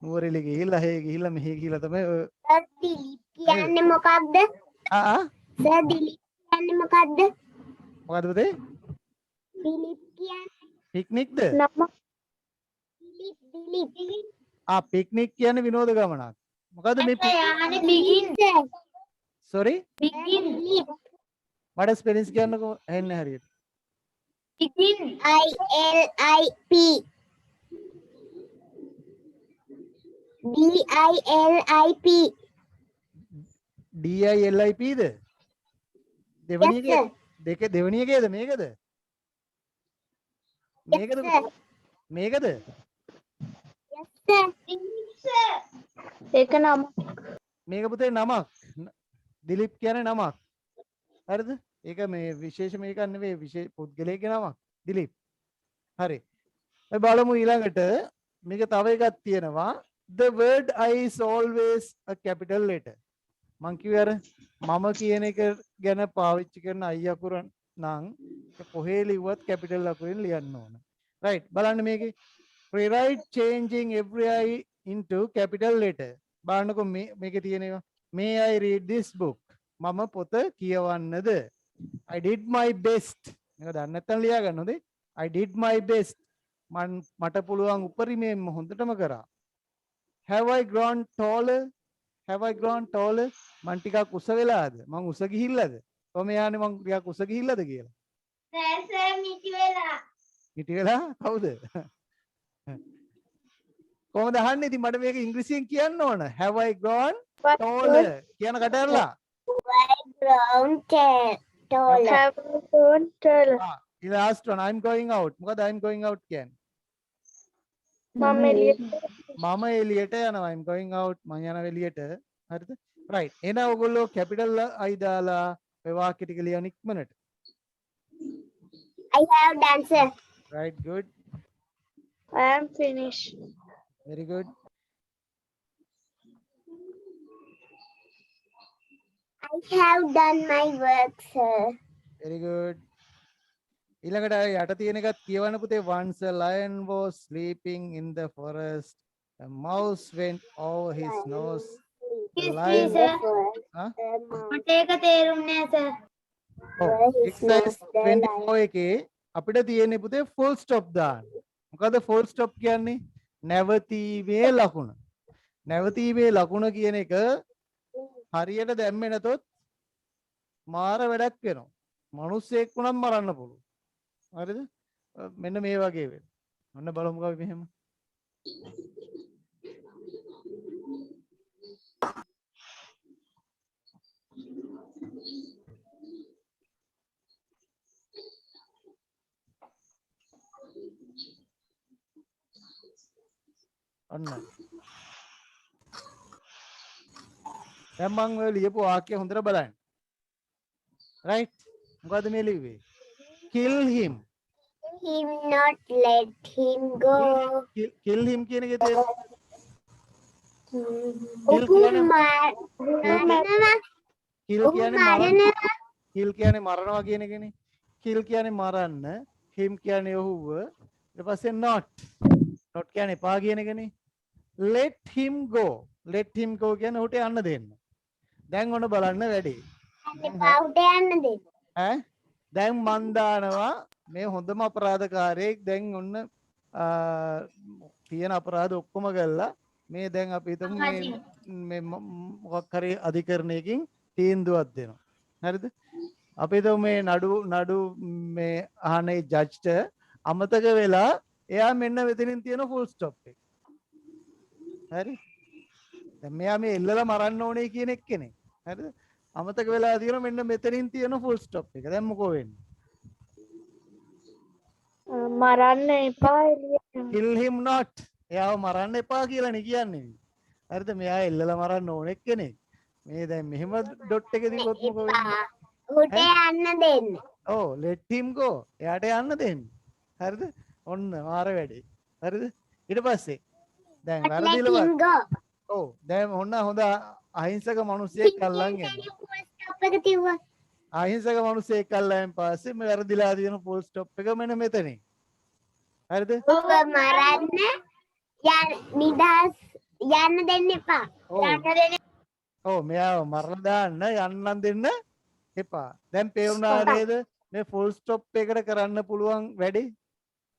නුවරඑළිය ගිහිල්ලා හේ ගිහිල්ලා මෙහි ගිහිල්ලා තමයි ඔය Sir Dilip කියන්නේ මොකක්ද? Sir Dilip කියන්නේ මොකක්ද? මොකද්ද පුතේ? Dilip කියන්නේ පික්නික්ද? Nama. Dilip. පික්නික් කියන්නේ විනෝද ගමනක්. මොකද්ද මේ යහනේ begin. sorry? begin. මට ස්පෙලිංස් කියන්නකෝ ඇහෙන්නේ හරියට. begin. ILIP. DILIP. DILIP ද? දෙවෙනි Yes, එකේ sir. දෙක දෙවෙනි එකේද මේකද? මේකද Yes, sir. මේකද? Yes, sir. Ek nama. මේක පුතේ නමක්. දිලිප් කියන්නේ නමක්. හරිද? ඒක මේ විශේෂ මේකක් නෙවෙයි විශේෂ පුද්ගලයෙක්ගේ නමක්. දිලිප්. හරි. අපි බලමු ඊළඟට මේක තව එකක් තියෙනවා. The word I is always a capital letter. මං කිව්වේ අර මම කියන එක ගැන පාවිච්චි කරන I අකුර නම් කොහේ ලිව්වත් capital අකුරෙන් ලියන්න ඕන. right බලන්න මේකේ rewrite changing every I into capital letter. බලන්නකො මේකේ තියෙනවා may I read this book. මම පොත කියවන්නද? I did my best. මේක දන්නේ නැත්නම් ලියා ගන්න හොඳේ. I did my best. මට පුළුවන් උපරිමයෙන්ම හොඳටම කරා. Have I grown taller? Have I grown taller? මං ටිකක් උස වෙලාද? මං උස ගිහිල්ලාද? කොහොම යන්නේ මං ටිකක් උස ගිහිල්ලාද කියලා? නෑ සර් මිටි වෙලා. හිටි වෙලා කවුද? කොහොමද අහන්නේ? ඉතින් මට මේක ඉංග්‍රීසියෙන් කියන්න ඕන. Have I grown taller? කියන කටහරලා. Ground taller. Have grown taller. The last one I'm going out. මොකද I'm going out කියන්නේ? Mama Elliot. මම එළියට යනවා. I'm going out. මම යනවා එළියට. හරිද? right. එහෙනම් ඔයගොල්ලෝ capital I දාලා ඔය වාක්‍ය ටික ලියන්න ඉක්මනට. I have done, sir. right good. I am finished. very good. I have done my work, sir. very good. ඊළඟට යට තියෙන එකත් කියවන්න පුතේ. once a lion was sleeping in the forest, a mouse went over his nose. The lion මට ඒක තේරුන්නේ නෑ sir. exercise 24 එකේ අපිට තියෙන්නේ පුතේ full stop දාන්න. මොකද full stop කියන්නේ? නැවතීමේ ලකුණ. නැවතීමේ ලකුණ කියන එක හරියට දැම්මේ නැතොත් මාර වැඩක් වෙනවා. මිනිස්සෙක් වුණත් මරන්න පුළුවන්. හරිද? මෙන්න මේ වගේ වෙන. ඔන්න බලමුකෝ අපි මෙහෙම. ඔන්න. දැන් මම ඔය ලියපු වාක්‍ය හොඳට බලන්න. right? මොකද්ද මේ ලිව්වේ? kill him. Him not let him go. kill him කියන එකේ තේරුම ඔහු මරනවා. kill ඔහු කියන්නේ මරනවා. kill කියන්නේ මරනවා කියන එකනේ. kill කියන්නේ මරන්න, him කියන්නේ ඔහුව, ඊට පස්සේ not කියන්නේ එපා කියන එකනේ. let him go කියන්නේ ඔහුට යන්න දෙන්න. දැන් ඔන්න බලන්න වැඩි. පවුට යන්න දෙන්න. ඈ දැන් මන් දානවා මේ හොඳම අපරාධකාරයෙක් දැන් ඔන්න තියෙන අපරාධ ඔක්කොම කළා. මේ දැන් අපි හිතමු මේ මොකක් හරි අධිකරණයකින් තීන්දුවක් දෙනවා. හරිද? අපි හිතමු මේ නඩු මේ අහන්නේ ජජ්ට අමතක වෙලා එයා මෙන්න මෙතනින් තියෙන ෆුල් ස්ටොප් එක. හරි? දැන් මෙයා මේ එල්ලලා මරන්න ඕනේ කියන එක්කනේ. හරිද? අමතක වෙලා තියෙන මෙන්න මෙතනින් තියෙන ෆුල් ස්ටොප් එක. දැන් මොකෝ වෙන්නේ? මරන්න එපා එළියට. kill him not. එයාව මරන්න එපා කියලා නේ කියන්නේ. හරිද? මෙයා එල්ලලා මරන්න ඕනේ කෙනෙක්. මේ දැන් මෙහෙම ඩොට් එක දිගොත් මොකෝ වෙන්නේ? ඔහුට යන්න දෙන්න. ඔව් let him go. එයාට යන්න දෙන්න. හරිද? ඔන්න මාර වැඩේ. හරිද? ඊට පස්සේ දැන් Let වැරදිලා him go. ඔව් දැන් ඔන්න හොඳ අහිංසක මිනිහෙක් අල්ලන් එනවා. full stop එක තියුවා. අහිංසක මිනිහෙක් අල්ලන් පස්සේ මේ වැරදිලා තියෙන ෆුල් ස්ටොප් එක මෙන්න මෙතනින්. හරිද? ඔබ මරන්න නිදහස් යන්න දෙන්න එපා. ඔව්. යන්න දෙන්න ඔව් මෙයාව මරලා දාන්න යන්නන් දෙන්න එපා. දැන් පේුණා නේද මේ ෆුල් ස්ටොප් එකට කරන්න පුළුවන් වැඩි.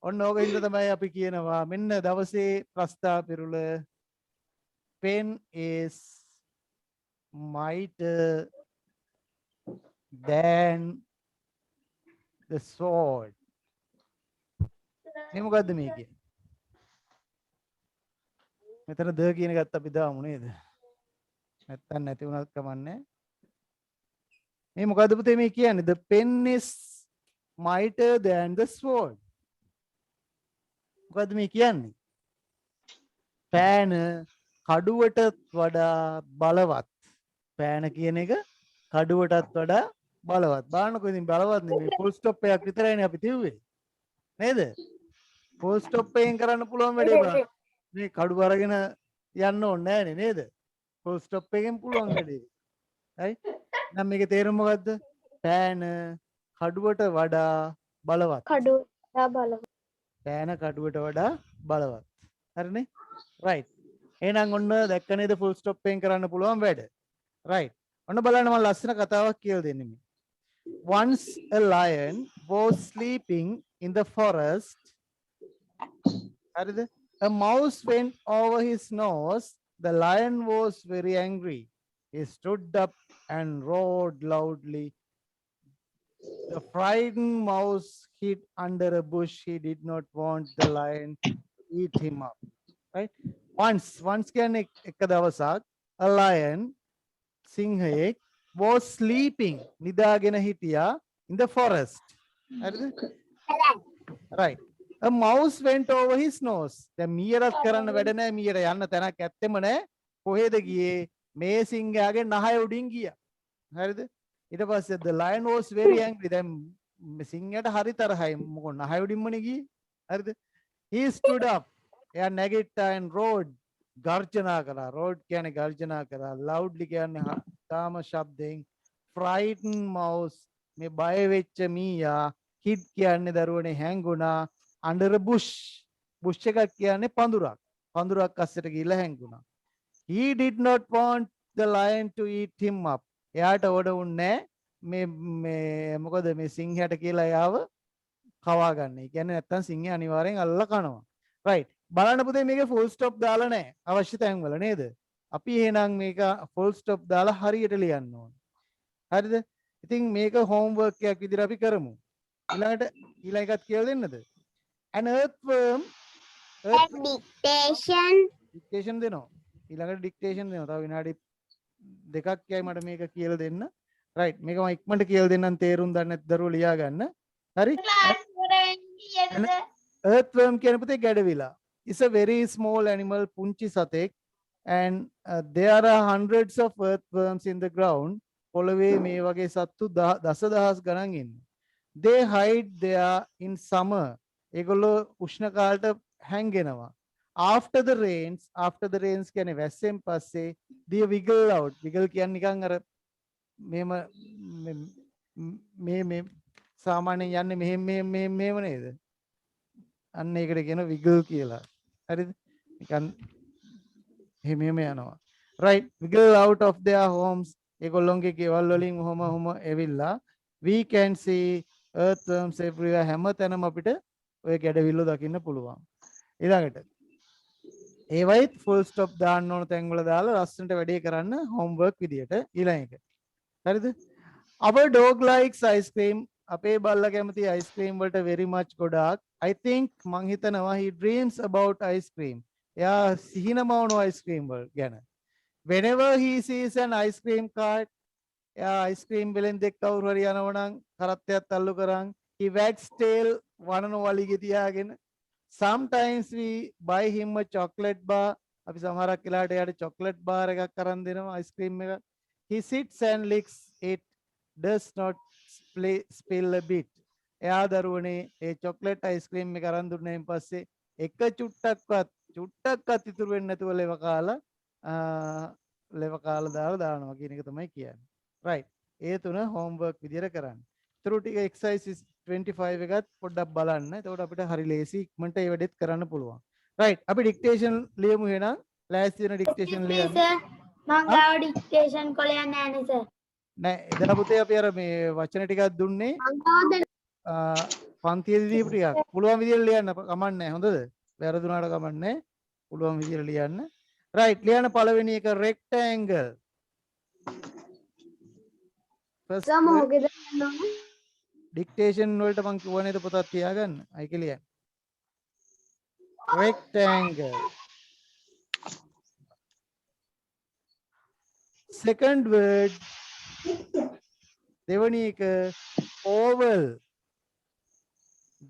ඔන්න ඕක හින්දා තමයි අපි කියනවා මෙන්න දවසේ ප්‍රස්තාව පිරුල pen is mightier than the sword. මේ මොකද්ද මේ කියන්නේ? මෙතන ද කියන එකත් අපි දාමු නේද? නැත්තම් නැති වුණත් කමන්නේ. මේ මොකද්ද පුතේ මේ කියන්නේ? The pen is mightier than the sword. මොකද්ද මේ කියන්නේ? පෑන කඩුවටත් වඩා බලවත්. පෑන කියන එක කඩුවටත් වඩා බලවත්. බලන්නකො ඉතින් බලවත් නේ මේ ෆුල් ස්ටොප් එකක් විතරයිනේ අපි තියුවේ. නේද? ෆුල් ස්ටොප් එකෙන් කරන්න පුළුවන් වැඩේ බලන්න. මේ කඩුව අරගෙන යන්න ඕනේ නෑනේ නේද? ෆුල් ස්ටොප් එකෙන් පුළුවන් වැඩේ. හරි? දැන් මේකේ තේරුම මොකද්ද? පෑන කඩුවට වඩා බලවත්. කඩුව බලව. පෑන කඩුවට වඩා බලවත්. හරිනේ? right. එහෙනම් ඔන්න දැක්ක නේද ෆුල් ස්ටොප් එකෙන් කරන්න පුළුවන් වැඩ. right. ඔන්න බලන්න මම ලස්සන කතාවක් කියලා දෙන්නම්. Once a lion was sleeping in the forest. හරිද? A mouse went over his nose. The lion was very angry. He stood up and roared loudly. The frightened mouse hid under a bush. He did not want the lion to eat him up. Right? Once කියන්නේ එක දවසක් a lion සිංහයෙක් was sleeping නිදාගෙන හිටියා in the forest. හරිද? right. A mouse went over his nose. දැන් මීයරත් කරන්න වැඩ නැහැ. මීයර යන්න තැනක් ඇත්තෙම නැහැ. කොහෙද ගියේ? මේ සිංහයාගේ නහය උඩින් ගියා. හරිද? ඊට පස්සේ the lion was very angry. දැන් සිංහයාට හරි තරහයි. මොකෝ නහය උඩින්මනේ ගියේ. හරිද? He stood up. එයා නැගිට්ටා and roared. ගර්ජනා කළා. roared කියන්නේ ගර්ජනා කළා. loudly කියන්නේ තාම ශබ්දයෙන්. frightened mouse මේ බය වෙච්ච මීයා hid කියන්නේ දරුවනේ හැංගුණා. under a bush. bush එකක් කියන්නේ පඳුරක්. පඳුරක් අස්සට ගිහිල්ලා හැංගුණා. He did not want the lion to eat him up. එයාට ඕන උන්නේ මේ මොකද මේ සිංහයාට කියලා එයාව කවා ගන්න. ඒ කියන්නේ නැත්තම් සිංහයා අනිවාර්යෙන් අල්ලලා කනවා. right. බලන්න පුතේ මේකේ full stop දාලා නැහැ. අවශ්‍ය තැන්වල නේද? අපි එහෙනම් මේක full stop දාලා හරියට ලියන්න ඕනේ. හරිද? ඉතින් මේක homework එකක් විදිහට අපි කරමු. ඊළඟ එකත් කියලා දෙන්නද? An earthworm dictation දෙනවා. ඊළඟට dictation දෙනවා. තව විනාඩි දෙකක් යයි මට මේක කියලා දෙන්න. right. මේක මම ඉක්මනට කියලා දෙන්නම් තේරුම් දන්නේ නැති දරුවෝ ලියා ගන්න. හරි? earthworm කියන පුතේ ගැඩවිලා. It's a very small animal පුංචි සතෙක් and there are hundreds of earthworms in the ground. පොළවේ මේ වගේ සත්තු දසදහස් ගණන් ඉන්නවා. They hide there in summer. ඒගොල්ලෝ උෂ්ණ කාලට හැංගෙනවා. After the rains කියන්නේ වැස්සෙන් පස්සේ they wiggle out. wiggle කියන්නේ නිකන් අර මේ සාමාන්‍යයෙන් යන්නේ මෙහෙම නේද? අන්න ඒකට කියන wiggle කියලා. හරිද? නිකන් මෙහෙම යනවා. Right, wiggle out of their homes. ඒගොල්ලොන්ගේ ගෙවල් වලින් ඔහොම එවිල්ලා we can see earthworms everywhere. හැමතැනම අපිට ඔය ගැඩවිල්ල දකින්න පුළුවන්. ඊළඟට ඒවයිත් full stop දාන්න ඕන තැන් වල දාලා ලස්සනට වැඩේ කරන්න homework විදියට ඊළඟ එක. හරිද? Our dog likes ice cream. අපේ බල්ලා කැමති ice cream වලට very much ගොඩාක්. I think මං හිතනවා he dreams about ice cream. එයා සිහිනමවන ice cream වල ගැන. Whenever he sees an ice cream cart, එයා ice cream වලින් දෙක් කවුරු හරි යනවා නම් කරත්තයක් අල්ලු කරන් he wags tail වනන වලිගෙ තියාගෙන. Sometimes we buy him a chocolate bar. අපි සමහරක් වෙලාවට එයාට chocolate bar එකක් අරන් දෙනවා ice cream එක. He sits and licks it, does not spill a bit. එයා දරුවනේ ඒ chocolate ice cream එක අරන් දුන්නායින් පස්සේ එක චුට්ටක්වත් ඉතුරු වෙන්නේ නැතුව ලෙව කාලා දානවා කියන එක තමයි කියන්නේ. right. ඒ තුන homework විදියට කරන්න. ඊටු ටික exercise 25 එකත් පොඩ්ඩක් බලන්න. එතකොට අපිට හරි ලේසි ඉක්මනට ඒ වැඩේත් කරන්න පුළුවන්. right. අපි dictation ලියමු එහෙනම්. ලෑස්ති වෙන dictation ලියන්න. මං ගාව ඩික්ටේෂන් කොලයක් නැහැ සර්. නෑ එදා පුතේ අපි අර මේ වචන ටිකක් දුන්නේ පන්තියේදී දීපු ටිකක්. පුළුවන් විදියට ලියන්න කමක් නැහැ. හොඳද? වැරදුනාට කමක් නැහැ. පුළුවන් විදියට ලියන්න. right. ලියන්න පළවෙනි එක rectangle. first dictation වලට මං කිව්වා නේද පොතක් තියාගන්න. අයික ලියන්න. rectangle. second word දෙවනි එක oval.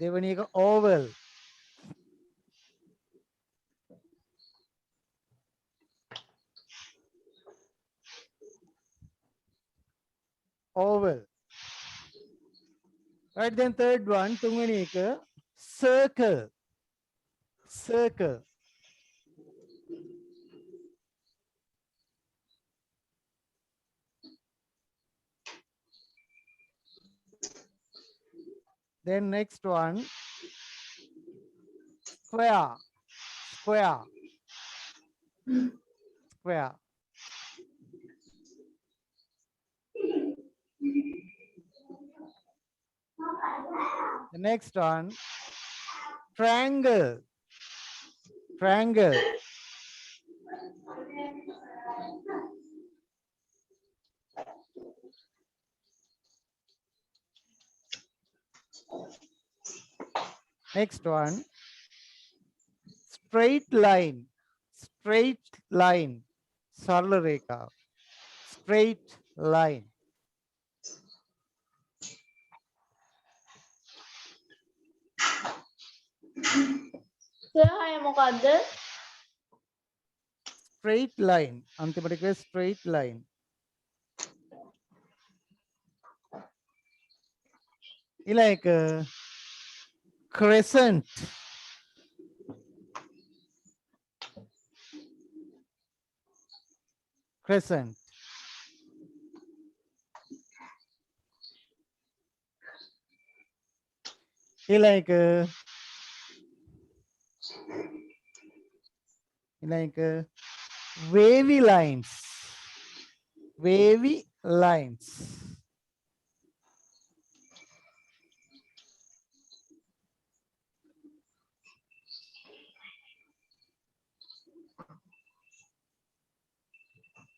දෙවනි එක oval. oval. right, then third one තුන්වෙනි එක circle. circle. then next one square. square. square. the next one triangle. triangle. next one straight line. straight line. सरल रेखा. straight line. සර් මොකද්ද? straight line. अंतिम एक straight line. like crescent. crescent. like wavy lines. wavy lines.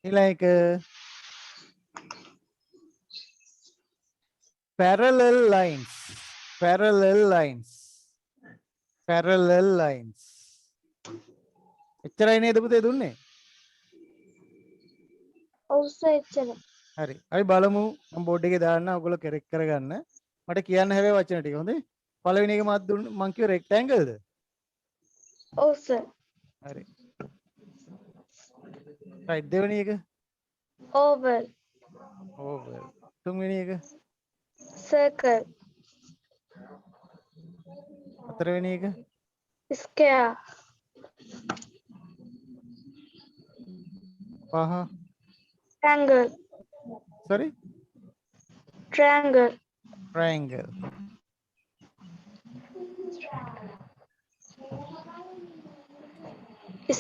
like parallel lines. parallel lines. parallel lines. එච්චරයි නේද පුතේ දුන්නේ? ඔව් sir එච්චරයි. හරි. අපි බලමු මම බෝඩ් එකේ දාන්න ඔයගොල්ලෝ කෙරෙක් කරගන්න. මට කියන්න හැබැයි වචන ටික හොඳේ. පළවෙනි එක මත් දුන්න මං කිව්ව rectangle ද? ඔව් සර්. හරි. right දෙවෙනි එක oval. oval. තුන්වෙනි එක circle. හතරවෙනි එක square. පහ triangle. sorry triangle. triangle.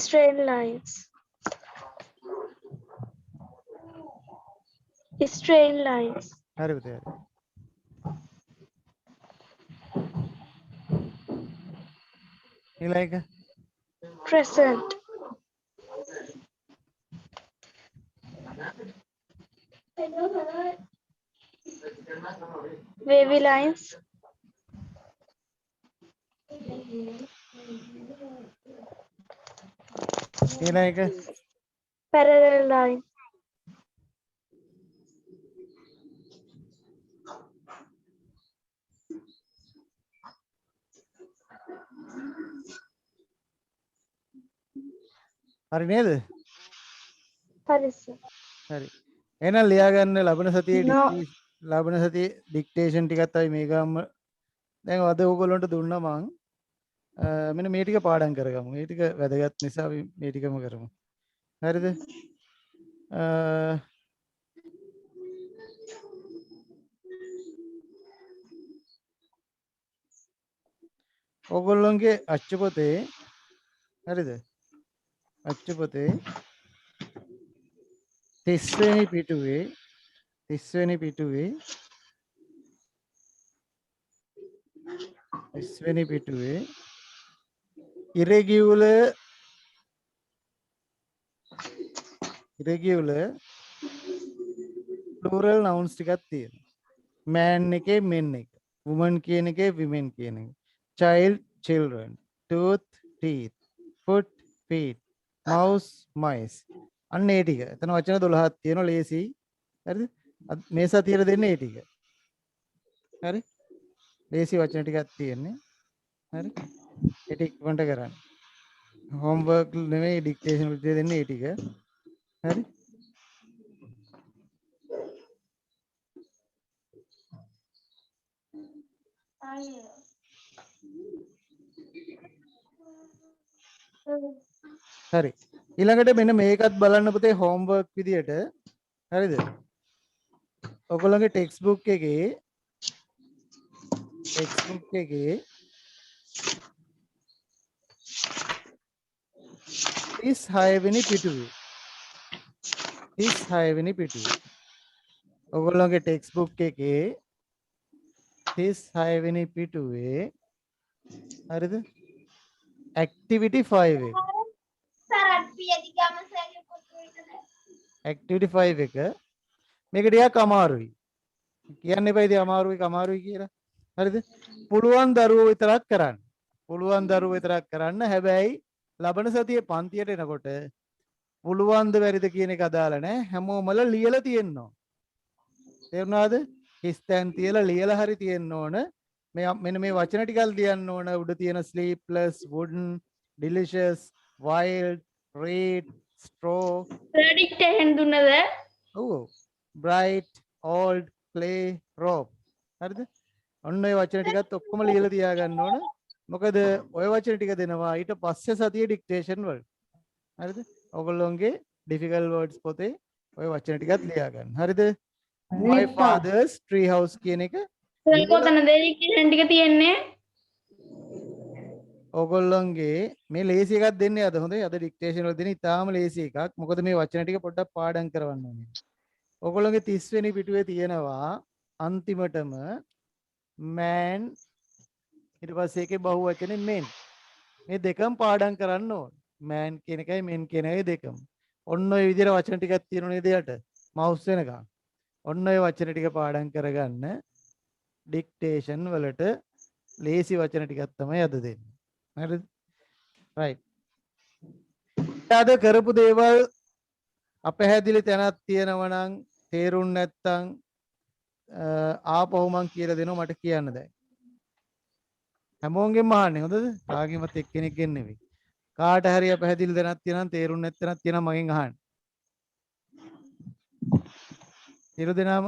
Straight lines. Straight lines. හරි පුතේ හරි. ඊළඟ එක Crescent. Wavy lines. ඊළඟ එක Parallel line. හරි නේද? හරි sir. හරි. එහෙනම් ලියා ගන්න ලබන සතියේ No. ලබන සතියේ ඩික්ටේෂන් ටිකත් අයි මේ ගාම දැන් අද ඕගොල්ලන්ට දුන්නා මං මෙන්න මේ ටික පාඩම් කරගමු. මේ ටික වැදගත් නිසා අපි මේ ටිකම කරමු. හරිද? ඕගොල්ලන්ගේ අච්චු පොතේ හරිද? අච්චු පොතේ 30 වෙනි පිටුවේ 30 වෙනි පිටුවේ 30 වෙනි පිටුවේ irregular plural nouns ටිකක් තියෙනවා. man එකේ men එක, woman කියන එකේ women කියන එක, child children, tooth teeth, foot feet, mouse mice. අන්න ඒ ටික. එතන වචන 12ක් තියෙනවා ලේසි. හරිද? මේ සතියේ දෙන්නේ ඒ ටික. හරි? ලේසි වචන ටිකක් තියෙන්නේ. හරි? ඒ ටික ඉක්මනට කරන්න. homework නෙමෙයි dictation වලදී දෙන්නේ ඒ ටික. හරි? හරි. ඊළඟට මෙන්න මේකත් බලන්න පුතේ homework විදියට. හරිද? ඔයගොල්ලෝගේ textbook එකේ 36 වෙනි පිටුවේ 36 වෙනි පිටුවේ ඔයගොල්ලෝගේ textbook එකේ 36 වෙනි පිටුවේ හරිද? activity 5 එක activity 5 එක මේක ටිකක් අමාරුයි. කියන්න එපා ඉතින් අමාරුයි කියලා. හරිද? පුළුවන් දරුවෝ විතරක් කරන්න. පුළුවන් දරුවෝ විතරක් කරන්න. හැබැයි ලබන සතියේ පන්තියට එනකොට පුළුවන්ද බැරිද කියන එක අදාළ නැහැ. හැමෝමල ලියලා තියෙන්න ඕන. තේරුණාද? හිස්තැන් තියලා ලියලා හරි තියෙන්න ඕන. මෙන්න මේ වචන ටිකක් ලියන්න ඕන. උඩ තියෙන sleepless, wooden, delicious, wild, read, straw. Prediction දුන්නද? ඔව්. bright, old, play, rope. හරිද? ඔන්න ඔය වචන ටිකත් ඔක්කොම ලියලා තියාගන්න ඕන. මොකද ඔය වචන ටික දෙනවා ඊට පස්සේ සතියේ ඩික්ටේෂන් වලට. හරිද? ඔයගොල්ලෝගේ difficult words පොතේ ඔය වචන ටිකත් ලියා ගන්න. හරිද? my father's tree house කියන එක කොතනද dictation ටික තියෙන්නේ? ඔයගොල්ලෝගේ මේ ලේසි එකක් දෙන්නේ අද හොඳයි. අද ඩික්ටේෂන් වල දෙන ඉතාලම ලේසි එකක්. මොකද මේ වචන ටික පොඩ්ඩක් පාඩම් කරවන්න ඕනේ. ඔයගොල්ලෝගේ 30 වෙනි පිටුවේ තියෙනවා අන්තිමටම man ඊට පස්සේ ඒකේ බහුවචනේ men. මේ දෙකම පාඩම් කරන්න ඕන. man කියන එකයි men කියන එකයි දෙකම. ඔන්න ඔය විදිහට වචන ටිකක් තියෙනවා නේද යට? mouse වෙනකන්. ඔන්න ඔය වචන ටික පාඩම් කරගන්න ඩික්ටේෂන් වලට ලේසි වචන ටිකක් තමයි අද දෙන්නේ. හරිද? right. අද කරපු දේවල් අපහැදිලි තැනක් තියෙනවා නම් තේරුම් නැත්තම් ආපහු මං කියලා දෙනවා මට කියන්න දැන්. හැමෝගෙම අහන්නේ හොඳද? කාගෙවත් එක්කෙනෙක්ගෙන් නෙවෙයි. කාට හරි අපහැදිලි තැනක් තියෙනවා නම් තේරුම් නැත්තනක් තියෙනවා මගෙන් අහන්න. සියලු දෙනාම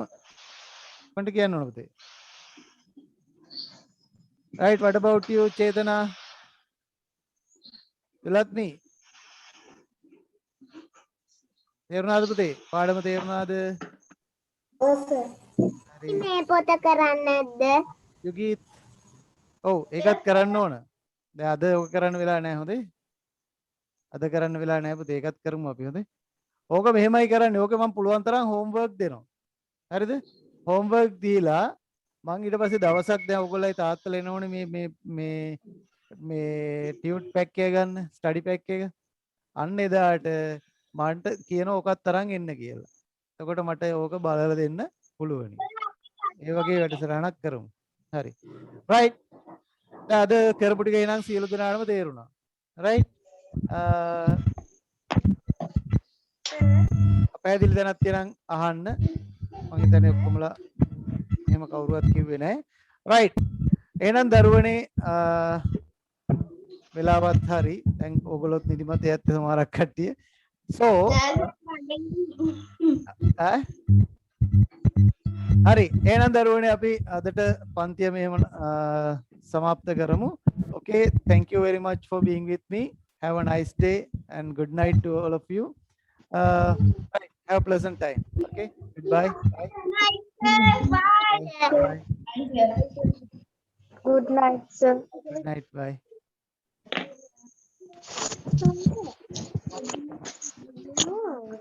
මන්ට කියන්න ඕන පුතේ. right, what about you Chetana? Yulatni? තේරුණාද පුතේ? පාඩම තේරුණාද? ඔව් සර්. මේ පොත කරන්නේ නැද්ද? යුගීත් ඔව් ඒකත් කරන්න ඕන. දැන් අද ඔක කරන්න වෙලා නැහැ හොඳේ. අද කරන්න වෙලා නැහැ පුතේ ඒකත් කරමු අපි හොඳේ. ඕක මෙහෙමයි කරන්නේ. ඕක මම පුළුවන් තරම් හෝම්වර්ක් දෙනවා. හරිද? හෝම්වර්ක් දීලා මං ඊට පස්සේ දවසක් දැන් ඔයගොල්ලෝයි තාත්තලා එනෝනේ මේ ටියුට් පැක් එක ගන්න ස්ටඩි පැක් එක. අන්න එදාට මන්ට කියන ඕකත් අරන් එන්න කියලා. එතකොට මට ඕක බලලා දෙන්න පුළුවනි. ඒ වගේ වැඩසටහනක් කරමු. හරි. රයිට්. දැන් අද කරපු ටික එනං සියලු දෙනාටම තේරුණා. රයිට්. පැහැදිලි දැනක් තියෙනම් අහන්න. මම හිතන්නේ ඔක්කොමලා එහෙම කවුරුවත් කිව්වේ නැහැ. රයිට්. එහෙනම් දරුවනේ වෙලාවත් හරි. දැන් ඕගොල්ලොත් නිදිමත යත් සමහරක් කට්ටිය. So හරි. එහෙනම් දරුවනේ අපි අදට පන්තිය මෙහෙම සමාප්ත කරමු. Okay, thank you very much for being with me. Have a nice day and good night to all of you. Right, have a pleasant time. Okay, goodbye. Bye. Bye. Good night, sir. Good night. Bye. Oh,